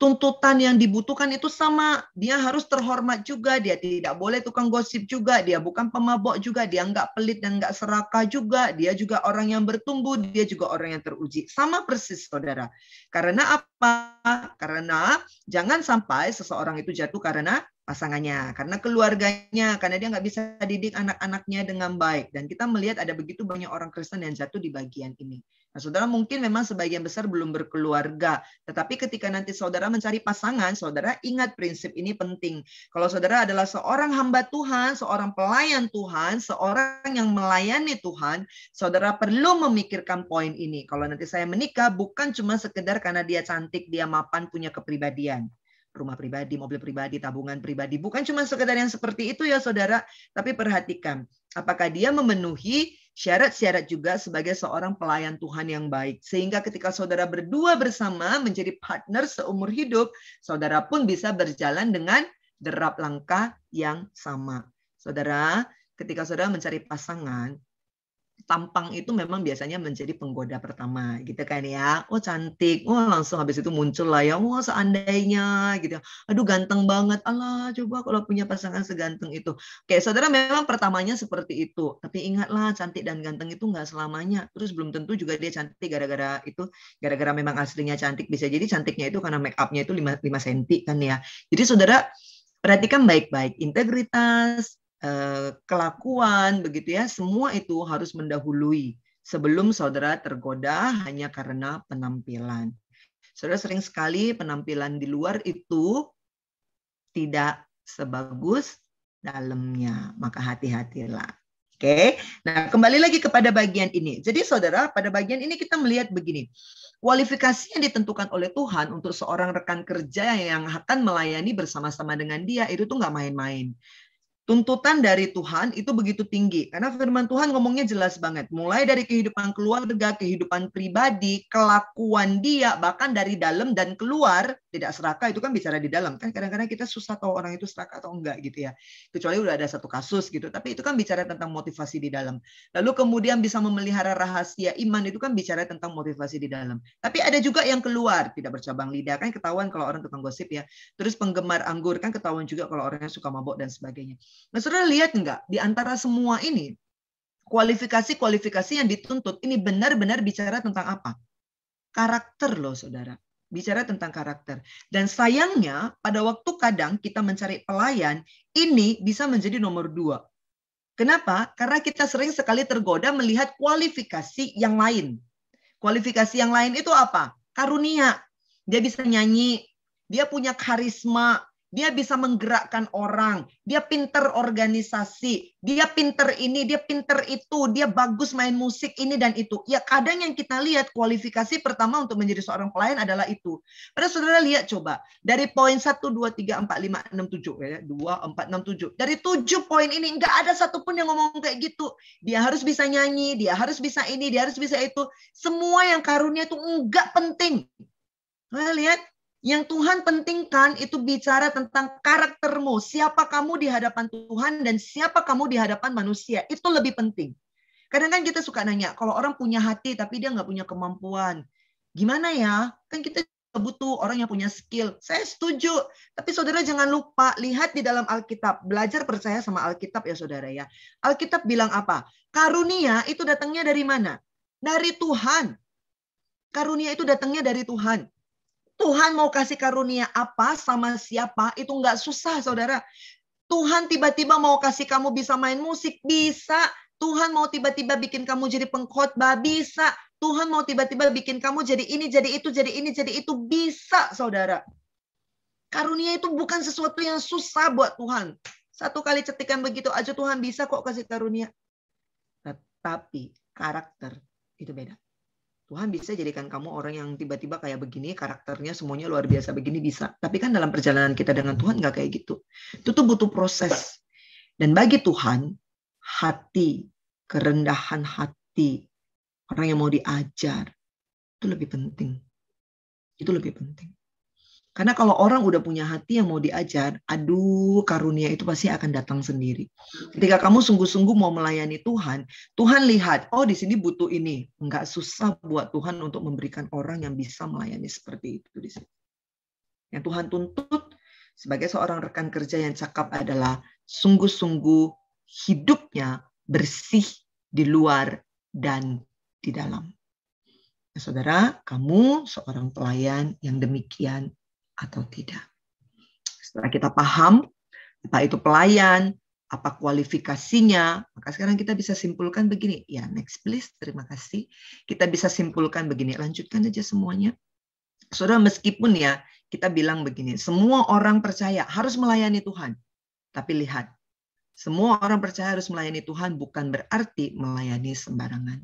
tuntutan yang dibutuhkan itu sama. Dia harus terhormat juga. Dia tidak boleh tukang gosip juga. Dia bukan pemabok juga. Dia nggak pelit dan nggak serakah juga. Dia juga orang yang bertumbuh. Dia juga orang yang teruji. Sama persis, saudara. Karena apa? Karena jangan sampai seseorang itu jatuh karena pasangannya, karena keluarganya, karena dia nggak bisa didik anak-anaknya dengan baik. Dan kita melihat ada begitu banyak orang Kristen yang jatuh di bagian ini. Nah, saudara mungkin memang sebagian besar belum berkeluarga, tetapi ketika nanti saudara mencari pasangan, saudara ingat prinsip ini penting. Kalau saudara adalah seorang hamba Tuhan, seorang pelayan Tuhan, seorang yang melayani Tuhan, saudara perlu memikirkan poin ini. Kalau nanti saya menikah, bukan cuma sekedar karena dia cantik, dia mapan, punya kepribadian. Rumah pribadi, mobil pribadi, tabungan pribadi. Bukan cuma sekedar yang seperti itu ya saudara, tapi perhatikan apakah dia memenuhi syarat-syarat juga sebagai seorang pelayan Tuhan yang baik. Sehingga ketika saudara berdua bersama menjadi partner seumur hidup, saudara pun bisa berjalan dengan derap langkah yang sama. Saudara, ketika saudara mencari pasangan, tampang itu memang biasanya menjadi penggoda pertama gitu kan ya. Oh cantik, oh langsung habis itu muncul lah ya, oh seandainya gitu. Aduh ganteng banget, alah coba kalau punya pasangan seganteng itu. Oke saudara memang pertamanya seperti itu, tapi ingatlah cantik dan ganteng itu nggak selamanya. Terus belum tentu juga dia cantik gara-gara itu, gara-gara memang aslinya cantik. Bisa jadi cantiknya itu karena make up-nya itu 5 cm kan ya. Jadi saudara perhatikan baik-baik integritas, kelakuan, begitu ya, semua itu harus mendahului sebelum saudara tergoda hanya karena penampilan. Saudara sering sekali penampilan di luar itu tidak sebagus dalamnya, maka hati-hatilah. Oke, nah kembali lagi kepada bagian ini. Jadi saudara, pada bagian ini kita melihat begini, kualifikasi yang ditentukan oleh Tuhan untuk seorang rekan kerja yang akan melayani bersama-sama dengan dia itu tuh nggak main-main. Tuntutan dari Tuhan itu begitu tinggi. Karena firman Tuhan ngomongnya jelas banget. Mulai dari kehidupan keluarga, kehidupan pribadi, kelakuan dia, bahkan dari dalam dan keluar. Tidak serakah itu kan bicara di dalam. Kan kadang-kadang kita susah tahu orang itu serakah atau enggak gitu ya. Kecuali udah ada satu kasus gitu. Tapi itu kan bicara tentang motivasi di dalam. Lalu kemudian bisa memelihara rahasia iman itu kan bicara tentang motivasi di dalam. Tapi ada juga yang keluar. Tidak bercabang lidah. Kan ketahuan kalau orang tukang gosip ya. Terus penggemar anggur kan ketahuan juga kalau orangnya suka mabok dan sebagainya. Nah, saudara lihat enggak di antara semua ini kualifikasi-kualifikasi yang dituntut ini benar-benar bicara tentang apa? Karakter loh, saudara. Bicara tentang karakter. Dan sayangnya pada waktu kadang kita mencari pelayan ini bisa menjadi nomor 2. Kenapa? Karena kita sering sekali tergoda melihat kualifikasi yang lain. Kualifikasi yang lain itu apa? Karunia. Dia bisa nyanyi, dia punya karisma, dia bisa menggerakkan orang, dia pinter organisasi, dia pinter ini, dia pinter itu, dia bagus main musik ini dan itu. Ya kadang yang kita lihat kualifikasi pertama untuk menjadi seorang pelayan adalah itu. Pada saudara lihat coba, dari poin 1, 2, 3, 4, 5, 6, 7. Ya, 2, 4, 6, 7. Dari 7 poin ini nggak ada satupun yang ngomong kayak gitu. Dia harus bisa nyanyi, dia harus bisa ini, dia harus bisa itu. Semua yang karunia itu nggak penting. Nah, lihat. Yang Tuhan pentingkan itu bicara tentang karaktermu. Siapa kamu di hadapan Tuhan dan siapa kamu di hadapan manusia. Itu lebih penting. Kadang kan kita suka nanya, kalau orang punya hati tapi dia nggak punya kemampuan. Gimana ya? Kan kita butuh orang yang punya skill. Saya setuju. Tapi saudara jangan lupa, lihat di dalam Alkitab. Belajar percaya sama Alkitab ya saudara ya. Alkitab bilang apa? Karunia itu datangnya dari mana? Dari Tuhan. Karunia itu datangnya dari Tuhan. Tuhan mau kasih karunia apa sama siapa, itu nggak susah, saudara. Tuhan tiba-tiba mau kasih kamu bisa main musik, bisa. Tuhan mau tiba-tiba bikin kamu jadi pengkhotbah, bisa. Tuhan mau tiba-tiba bikin kamu jadi ini, jadi itu, jadi ini, jadi itu, bisa, saudara. Karunia itu bukan sesuatu yang susah buat Tuhan. Satu kali cetikan begitu aja Tuhan bisa kok kasih karunia. Tetapi karakter itu beda. Tuhan bisa jadikan kamu orang yang tiba-tiba kayak begini, karakternya semuanya luar biasa begini bisa. Tapi kan dalam perjalanan kita dengan Tuhan nggak kayak gitu. Itu tuh butuh proses. Dan bagi Tuhan, hati, kerendahan hati, orang yang mau diajar, itu lebih penting. Itu lebih penting. Karena kalau orang udah punya hati yang mau diajar, aduh karunia itu pasti akan datang sendiri. Ketika kamu sungguh-sungguh mau melayani Tuhan, Tuhan lihat, oh di sini butuh ini. Enggak susah buat Tuhan untuk memberikan orang yang bisa melayani seperti itu di sini. Yang Tuhan tuntut sebagai seorang rekan kerja yang cakap adalah sungguh-sungguh hidupnya bersih di luar dan di dalam. Nah, saudara, kamu seorang pelayan yang demikian atau tidak. Setelah kita paham apa itu pelayan, apa kualifikasinya, maka sekarang kita bisa simpulkan begini. Ya, next please, terima kasih. Kita bisa simpulkan begini, lanjutkan aja semuanya. Saudara, meskipun ya kita bilang begini, semua orang percaya harus melayani Tuhan. Tapi lihat, semua orang percaya harus melayani Tuhan bukan berarti melayani sembarangan.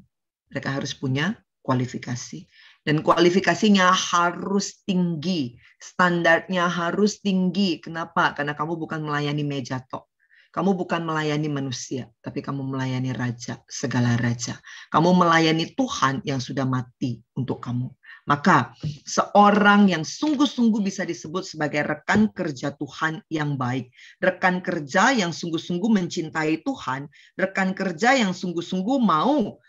Mereka harus punya kualifikasi. Dan kualifikasinya harus tinggi. Standarnya harus tinggi. Kenapa? Karena kamu bukan melayani meja tok. Kamu bukan melayani manusia, tapi kamu melayani raja, segala raja. Kamu melayani Tuhan yang sudah mati untuk kamu. Maka seorang yang sungguh-sungguh bisa disebut sebagai rekan kerja Tuhan yang baik. Rekan kerja yang sungguh-sungguh mencintai Tuhan. Rekan kerja yang sungguh-sungguh mau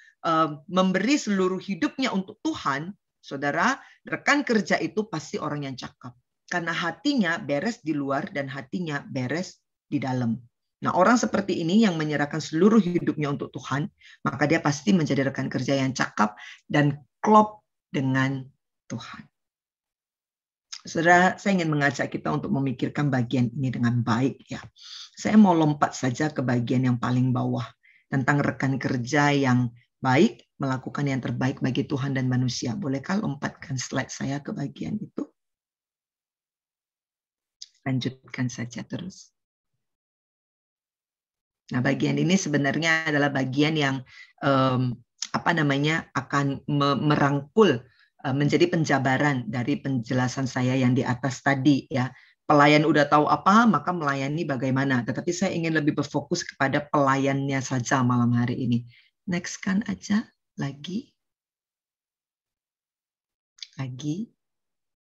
memberi seluruh hidupnya untuk Tuhan. Saudara, rekan kerja itu pasti orang yang cakap. Karena hatinya beres di luar dan hatinya beres di dalam. Nah, orang seperti ini yang menyerahkan seluruh hidupnya untuk Tuhan, maka dia pasti menjadi rekan kerja yang cakap dan klop dengan Tuhan. Saudara, saya ingin mengajak kita untuk memikirkan bagian ini dengan baik ya. Saya mau lompat saja ke bagian yang paling bawah tentang rekan kerja yang baik melakukan yang terbaik bagi Tuhan dan manusia. Bolehkah lompatkan slide saya ke bagian itu? Lanjutkan saja terus. Nah, bagian ini sebenarnya adalah bagian yang akan merangkul menjadi penjabaran dari penjelasan saya yang di atas tadi ya. Pelayan udah tahu apa, maka melayani bagaimana. Tetapi saya ingin lebih berfokus kepada pelayannya saja malam hari ini. Next kan aja, lagi.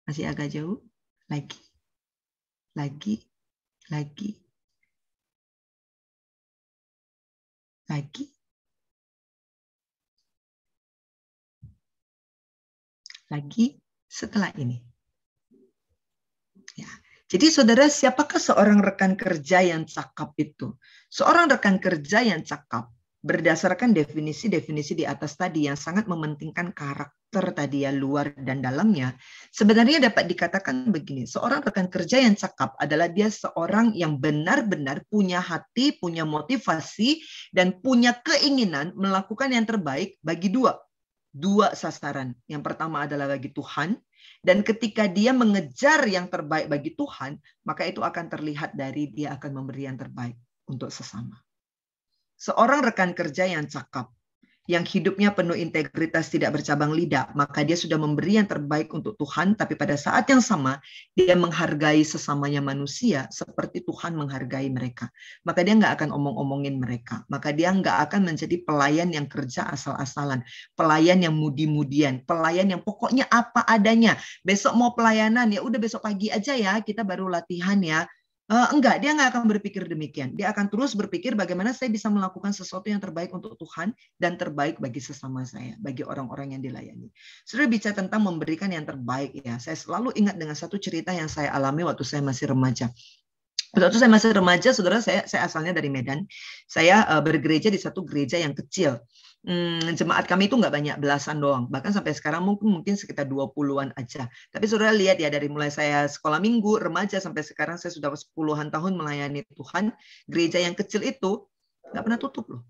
Masih agak jauh. Lagi. Lagi. Setelah ini. Ya. Jadi saudara, siapakah seorang rekan kerja yang cakap itu? Seorang rekan kerja yang cakap berdasarkan definisi-definisi di atas tadi yang sangat mementingkan karakter tadi ya, luar dan dalamnya, sebenarnya dapat dikatakan begini, seorang rekan kerja yang cakap adalah dia seorang yang benar-benar punya hati, punya motivasi, dan punya keinginan melakukan yang terbaik bagi dua sasaran. Yang pertama adalah bagi Tuhan, dan ketika dia mengejar yang terbaik bagi Tuhan, maka itu akan terlihat dari dia akan memberi yang terbaik untuk sesama. Seorang rekan kerja yang cakap, yang hidupnya penuh integritas, tidak bercabang lidah, maka dia sudah memberi yang terbaik untuk Tuhan, tapi pada saat yang sama, dia menghargai sesamanya manusia seperti Tuhan menghargai mereka. Maka dia nggak akan omong-omongin mereka. Maka dia nggak akan menjadi pelayan yang kerja asal-asalan, pelayan yang mudi-mudian, pelayan yang pokoknya apa adanya. Besok mau pelayanan, ya udah besok pagi aja ya, kita baru latihan ya. Enggak, dia nggak akan berpikir demikian. Dia akan terus berpikir bagaimana saya bisa melakukan sesuatu yang terbaik untuk Tuhan dan terbaik bagi sesama saya, bagi orang-orang yang dilayani. Sudah bicara tentang memberikan yang terbaik ya. Saya selalu ingat dengan satu cerita yang saya alami waktu saya masih remaja. Waktu saya masih remaja, saudara, saya asalnya dari Medan. Saya bergereja di satu gereja yang kecil. Jemaat kami itu nggak banyak, belasan doang. Bahkan sampai sekarang mungkin sekitar 20-an aja. Tapi saudara lihat ya, dari mulai saya sekolah minggu, remaja, sampai sekarang saya sudah 10-an tahun melayani Tuhan. Gereja yang kecil itu nggak pernah tutup loh.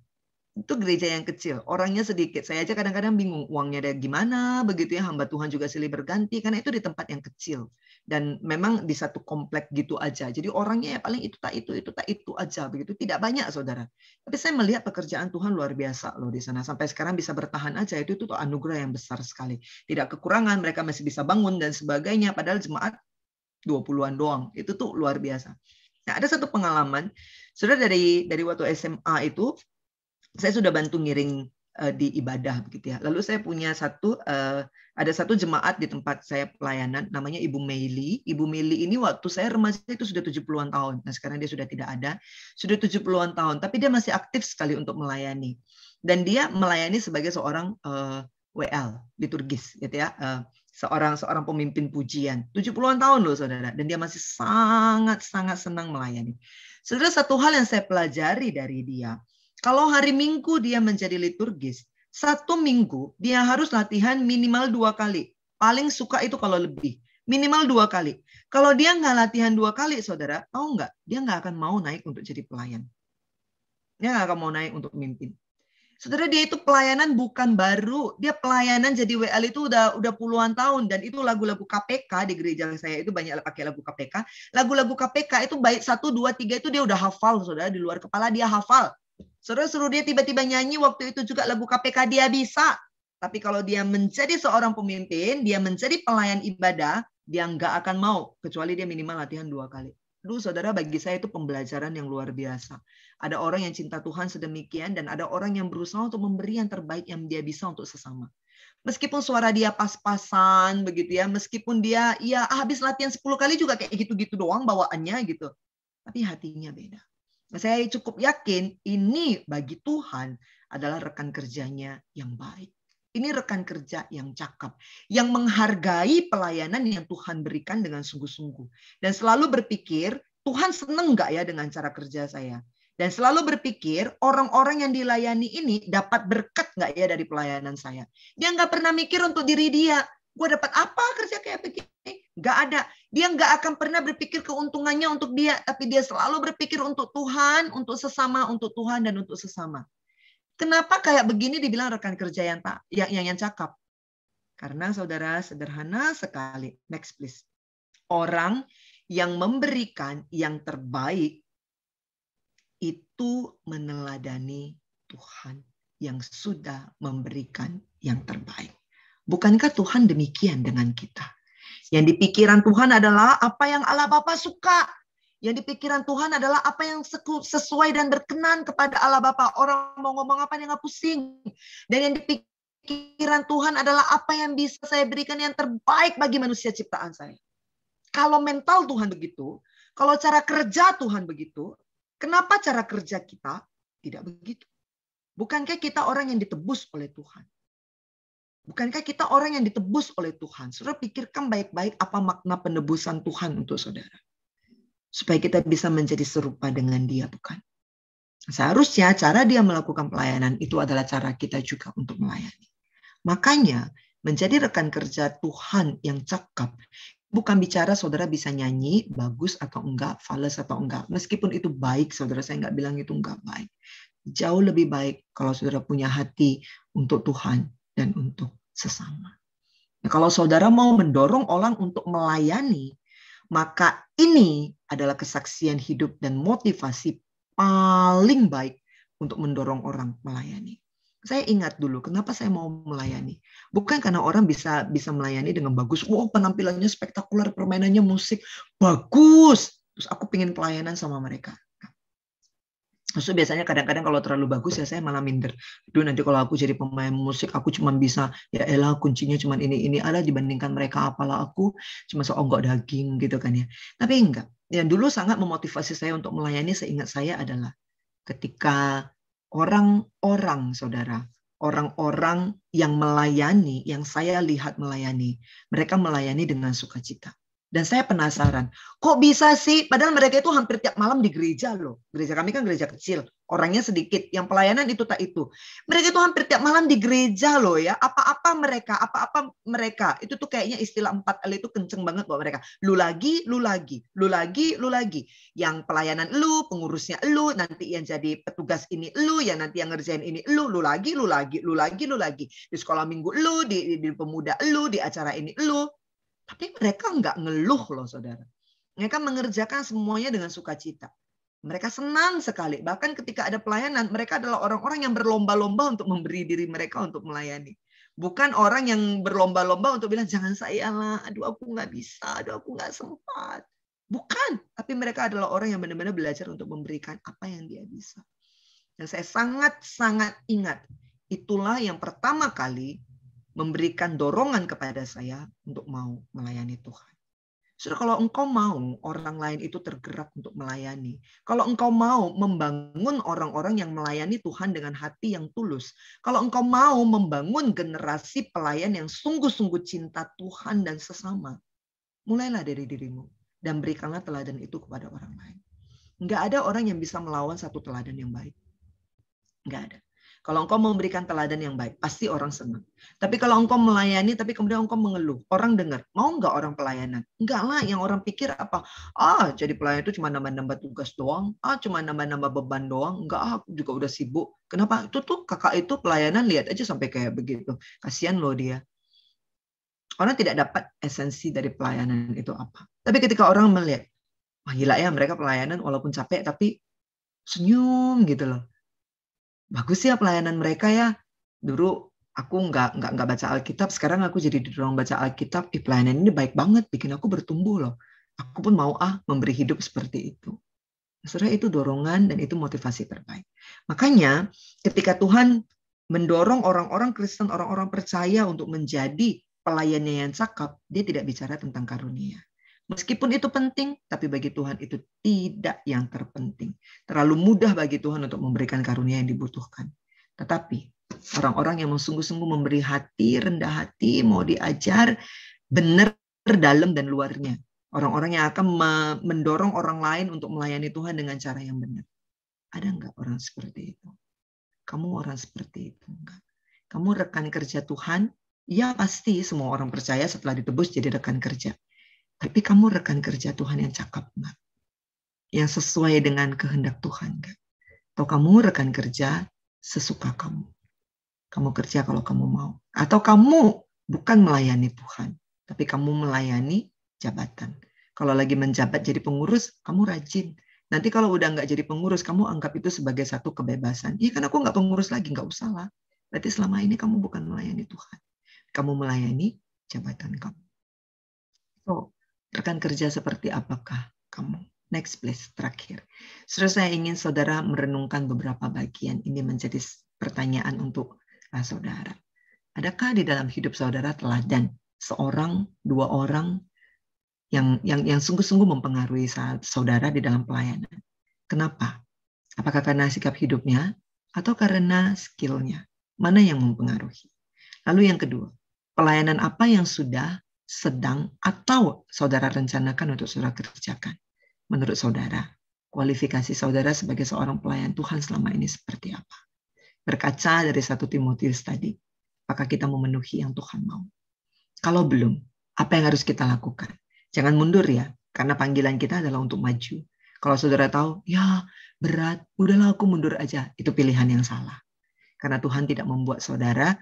Itu gereja yang kecil, orangnya sedikit. Saya aja kadang-kadang bingung uangnya ada gimana, begitu ya, hamba Tuhan juga silih berganti, karena itu di tempat yang kecil. Dan memang di satu komplek gitu aja. Jadi orangnya ya paling itu tak itu aja, begitu. Tidak banyak, saudara. Tapi saya melihat pekerjaan Tuhan luar biasa loh di sana. Sampai sekarang bisa bertahan aja, itu tuh anugerah yang besar sekali. Tidak kekurangan, mereka masih bisa bangun dan sebagainya. Padahal jemaat 20-an doang. Itu tuh luar biasa. Nah, ada satu pengalaman, saudara, dari waktu SMA itu, saya sudah bantu ngiring di ibadah begitu ya. Lalu saya punya ada satu jemaat di tempat saya pelayanan, namanya Ibu Meili. Ibu Meili ini waktu saya remaja itu sudah 70-an tahun. Nah, sekarang dia sudah tidak ada. Sudah 70-an tahun, tapi dia masih aktif sekali untuk melayani. Dan dia melayani sebagai seorang WL, liturgis gitu ya. Seorang pemimpin pujian. 70-an tahun loh, saudara. Dan dia masih sangat senang melayani. Saudara, satu hal yang saya pelajari dari dia, kalau hari Minggu dia menjadi liturgis, 1 minggu dia harus latihan minimal 2 kali. Paling suka itu kalau lebih. Minimal 2 kali. Kalau dia nggak latihan 2 kali, saudara, tahu nggak? Dia nggak akan mau naik untuk jadi pelayan. Dia nggak akan mau naik untuk mimpin. Saudara, dia itu pelayanan bukan baru. Dia pelayanan jadi WL itu udah puluhan tahun. Dan itu lagu-lagu KPK di gereja saya itu banyak pakai lagu KPK. Lagu-lagu KPK itu baik 1, 2, 3 itu dia udah hafal, saudara. Di luar kepala dia hafal. Saudara, suruh dia tiba-tiba nyanyi waktu itu juga lagu KPK, dia bisa. Tapi kalau dia menjadi seorang pemimpin, dia menjadi pelayan ibadah, dia nggak akan mau. Kecuali dia minimal latihan 2 kali. Aduh, saudara, bagi saya itu pembelajaran yang luar biasa. Ada orang yang cinta Tuhan sedemikian, dan ada orang yang berusaha untuk memberi yang terbaik yang dia bisa untuk sesama. Meskipun suara dia pas-pasan, begitu ya, meskipun dia habis latihan 10 kali juga kayak gitu-gitu doang bawaannya gitu. Tapi hatinya beda. Saya cukup yakin ini bagi Tuhan adalah rekan kerjanya yang baik. Ini rekan kerja yang cakap, yang menghargai pelayanan yang Tuhan berikan dengan sungguh-sungguh. Dan selalu berpikir, Tuhan senang nggak ya dengan cara kerja saya? Dan selalu berpikir, orang-orang yang dilayani ini dapat berkat nggak ya dari pelayanan saya? Dia nggak pernah mikir untuk diri dia. Gue dapat apa kerja kayak begini? Nggak ada. Dia nggak akan pernah berpikir keuntungannya untuk dia, tapi dia selalu berpikir untuk Tuhan, untuk sesama, untuk Tuhan dan untuk sesama. Kenapa kayak begini dibilang rekan kerja yang cakap? Karena saudara, sederhana sekali. Next please. Orang yang memberikan yang terbaik itu meneladani Tuhan yang sudah memberikan yang terbaik. Bukankah Tuhan demikian dengan kita? Yang di pikiran Tuhan adalah apa yang Allah Bapa suka. Yang di pikiran Tuhan adalah apa yang sesuai dan berkenan kepada Allah Bapa. Orang mau ngomong apa yang nggak pusing. Dan yang di pikiran Tuhan adalah apa yang bisa saya berikan yang terbaik bagi manusia ciptaan saya. Kalau mental Tuhan begitu, kalau cara kerja Tuhan begitu, kenapa cara kerja kita tidak begitu? Bukankah kita orang yang ditebus oleh Tuhan? Bukankah kita orang yang ditebus oleh Tuhan? Saudara, pikirkan baik-baik apa makna penebusan Tuhan untuk saudara. Supaya kita bisa menjadi serupa dengan dia, bukan? Seharusnya cara dia melakukan pelayanan itu adalah cara kita juga untuk melayani. Makanya menjadi rekan kerja Tuhan yang cakap bukan bicara saudara bisa nyanyi bagus atau enggak, fales atau enggak. Meskipun itu baik, saudara, saya enggak bilang itu enggak baik. Jauh lebih baik kalau saudara punya hati untuk Tuhan dan untuk sesama. Nah, kalau saudara mau mendorong orang untuk melayani, maka ini adalah kesaksian hidup dan motivasi paling baik untuk mendorong orang melayani. Saya ingat dulu, kenapa saya mau melayani? Bukan karena orang bisa melayani dengan bagus. Wow, penampilannya spektakuler, permainannya musik, bagus. Terus aku pengen pelayanan sama mereka. Terus biasanya kadang-kadang kalau terlalu bagus ya saya malah minder. Duh, nanti kalau aku jadi pemain musik aku cuma bisa ya elah kuncinya cuma ini ada dibandingkan mereka apalah aku cuma seonggok daging gitu kan ya. Tapi enggak. Yang dulu sangat memotivasi saya untuk melayani, seingat saya adalah ketika orang-orang saudara, orang-orang yang melayani, yang saya lihat melayani, mereka melayani dengan sukacita. Dan saya penasaran, kok bisa sih? Padahal mereka itu hampir tiap malam di gereja loh. Gereja kami kan gereja kecil, orangnya sedikit. Yang pelayanan itu tak itu. Mereka itu hampir tiap malam di gereja loh ya. Apa-apa mereka. Itu tuh kayaknya istilah 4L itu kenceng banget buat mereka. Lu lagi, lu lagi. Lu lagi, lu lagi. Yang pelayanan lu, pengurusnya lu, nanti yang jadi petugas ini lu, yang nanti yang ngerjain ini lu lagi, lu lagi, lu lagi, lu lagi. Di sekolah minggu lu, di pemuda lu, di acara ini lu. Tapi mereka nggak ngeluh loh saudara. Mereka mengerjakan semuanya dengan sukacita. Mereka senang sekali. Bahkan ketika ada pelayanan, mereka adalah orang-orang yang berlomba-lomba untuk memberi diri mereka untuk melayani. Bukan orang yang berlomba-lomba untuk bilang, jangan saya lah, aduh aku nggak bisa, aduh aku nggak sempat. Bukan. Tapi mereka adalah orang yang benar-benar belajar untuk memberikan apa yang dia bisa. Dan saya sangat-sangat ingat, itulah yang pertama kali memberikan dorongan kepada saya untuk mau melayani Tuhan. Saudara, kalau engkau mau orang lain itu tergerak untuk melayani, kalau engkau mau membangun orang-orang yang melayani Tuhan dengan hati yang tulus, kalau engkau mau membangun generasi pelayan yang sungguh-sungguh cinta Tuhan dan sesama, mulailah dari dirimu dan berikanlah teladan itu kepada orang lain. Enggak ada orang yang bisa melawan satu teladan yang baik. Enggak ada. Kalau engkau memberikan teladan yang baik, pasti orang senang. Tapi kalau engkau melayani, tapi kemudian engkau mengeluh, orang dengar, mau nggak orang pelayanan? Enggak lah, yang orang pikir apa? Jadi pelayan itu cuma nambah-nambah tugas doang. Cuma nambah-nambah beban doang. Enggak, aku juga udah sibuk. Kenapa? Itu tuh kakak itu pelayanan, lihat aja sampai kayak begitu. Kasihan loh dia. Orang tidak dapat esensi dari pelayanan itu apa. Tapi ketika orang melihat, wah gila ya mereka pelayanan walaupun capek, tapi senyum gitu loh. Bagus ya pelayanan mereka ya. Dulu aku nggak baca Alkitab, sekarang aku jadi didorong baca Alkitab. Pelayanan ini baik banget, bikin aku bertumbuh loh. Aku pun mau memberi hidup seperti itu. Saudara, itu dorongan dan itu motivasi terbaik. Makanya ketika Tuhan mendorong orang-orang Kristen, orang-orang percaya untuk menjadi pelayannya yang cakap, dia tidak bicara tentang karunia. Meskipun itu penting, tapi bagi Tuhan itu tidak yang terpenting. Terlalu mudah bagi Tuhan untuk memberikan karunia yang dibutuhkan. Tetapi orang-orang yang sungguh-sungguh memberi hati, rendah hati, mau diajar, benar dalam dan luarnya. Orang-orang yang akan mendorong orang lain untuk melayani Tuhan dengan cara yang benar. Ada enggak orang seperti itu? Kamu orang seperti itu enggak? Kamu rekan kerja Tuhan? Ya pasti semua orang percaya setelah ditebus jadi rekan kerja. Tapi kamu rekan kerja Tuhan yang cakap enggak? Yang sesuai dengan kehendak Tuhan enggak? Atau kamu rekan kerja sesuka kamu? Kamu kerja kalau kamu mau. Atau kamu bukan melayani Tuhan, tapi kamu melayani jabatan. Kalau lagi menjabat jadi pengurus, kamu rajin. Nanti kalau udah nggak jadi pengurus, kamu anggap itu sebagai satu kebebasan. Iya kan aku nggak pengurus lagi, nggak usah lah. Berarti selama ini kamu bukan melayani Tuhan. Kamu melayani jabatan kamu. So, rekan kerja seperti apakah kamu? Next please, terakhir. Saya ingin saudara merenungkan beberapa bagian. Ini menjadi pertanyaan untuk saudara. Adakah di dalam hidup saudara teladan seorang, dua orang yang sungguh-sungguh mempengaruhi saudara di dalam pelayanan? Kenapa? Apakah karena sikap hidupnya atau karena skill-nya? Mana yang mempengaruhi? Lalu yang kedua, pelayanan apa yang sudah, sedang, atau saudara rencanakan untuk saudara kerjakan? Menurut saudara, kualifikasi saudara sebagai seorang pelayan Tuhan selama ini seperti apa? Berkaca dari 1 Timotius tadi, apakah kita memenuhi yang Tuhan mau? Kalau belum, apa yang harus kita lakukan? Jangan mundur ya, karena panggilan kita adalah untuk maju. Kalau saudara tahu, ya berat, udahlah aku mundur aja, itu pilihan yang salah. Karena Tuhan tidak membuat saudara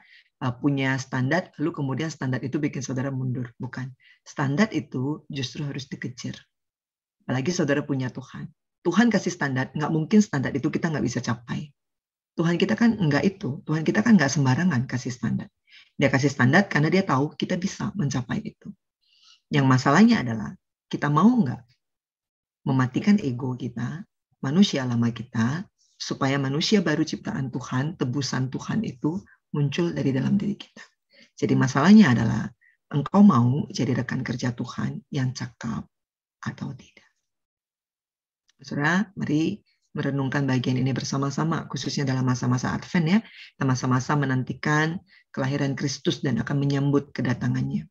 punya standar, lalu kemudian standar itu bikin saudara mundur. Bukan. Standar itu justru harus dikejar. Apalagi saudara punya Tuhan. Tuhan kasih standar, nggak mungkin standar itu kita nggak bisa capai. Tuhan kita kan enggak itu. Tuhan kita kan nggak sembarangan kasih standar. Dia kasih standar karena dia tahu kita bisa mencapai itu. Yang masalahnya adalah kita mau nggak mematikan ego kita, manusia lama kita, supaya manusia baru ciptaan Tuhan, tebusan Tuhan itu muncul dari dalam diri kita. Jadi masalahnya adalah engkau mau jadi rekan kerja Tuhan yang cakap atau tidak. Saudara, mari merenungkan bagian ini bersama-sama, khususnya dalam masa-masa Advent ya. Kita masa-masa menantikan kelahiran Kristus dan akan menyambut kedatangannya.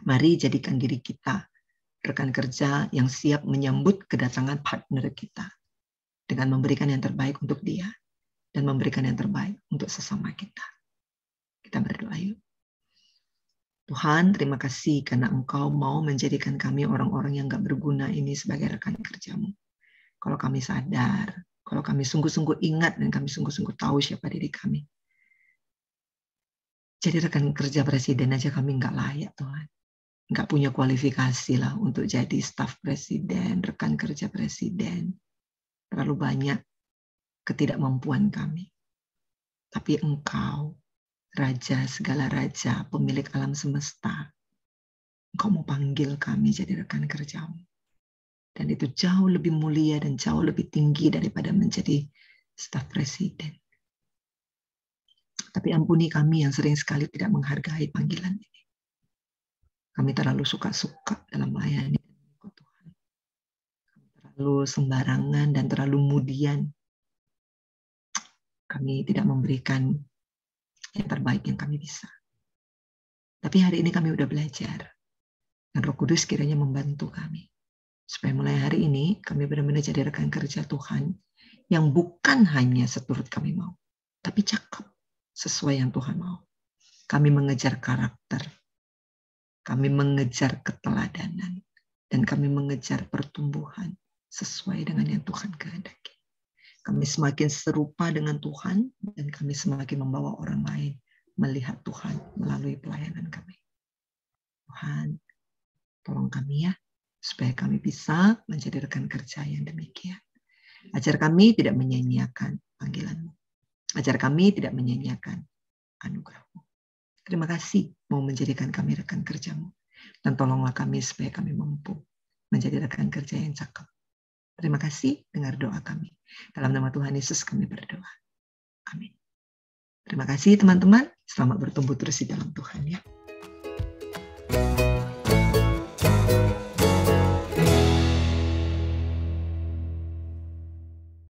Mari jadikan diri kita rekan kerja yang siap menyambut kedatangan partner kita dengan memberikan yang terbaik untuk dia dan memberikan yang terbaik untuk sesama kita. Kita berdoa yuk. Tuhan, terima kasih karena Engkau mau menjadikan kami orang-orang yang gak berguna ini sebagai rekan kerja-Mu. Kalau kami sadar, kalau kami sungguh-sungguh ingat dan kami sungguh-sungguh tahu siapa diri kami. Jadi rekan kerja presiden aja kami gak layak, Tuhan. Nggak punya kualifikasi lah untuk jadi staf presiden, rekan kerja presiden. Terlalu banyak ketidakmampuan kami. Tapi Engkau, Raja segala raja, pemilik alam semesta, Engkau mau panggil kami jadi rekan kerja-Mu. Dan itu jauh lebih mulia dan jauh lebih tinggi daripada menjadi staf presiden. Tapi ampuni kami yang sering sekali tidak menghargai panggilan ini. Kami terlalu suka-suka dalam melayani Tuhan. Kami terlalu sembarangan dan terlalu mudian. Kami tidak memberikan yang terbaik yang kami bisa. Tapi hari ini kami udah belajar. Dan Roh Kudus kiranya membantu kami. Supaya mulai hari ini kami benar-benar jadi rekan kerja Tuhan. Yang bukan hanya seturut kami mau. Tapi cakep sesuai yang Tuhan mau. Kami mengejar karakter. Kami mengejar keteladanan dan kami mengejar pertumbuhan sesuai dengan yang Tuhan kehendaki. Kami semakin serupa dengan Tuhan dan kami semakin membawa orang lain melihat Tuhan melalui pelayanan kami. Tuhan, tolong kami ya, supaya kami bisa menjadi rekan kerja yang demikian. Ajar kami tidak menyanyiakan panggilan-Mu. Ajar kami tidak menyanyiakan anugerah-Mu. Terima kasih mau menjadikan kami rekan kerja-Mu. Dan tolonglah kami supaya kami mampu menjadi rekan kerja yang cakep. Terima kasih, dengar doa kami. Dalam nama Tuhan Yesus kami berdoa. Amin. Terima kasih teman-teman. Selamat bertumbuh terus di dalam Tuhan ya.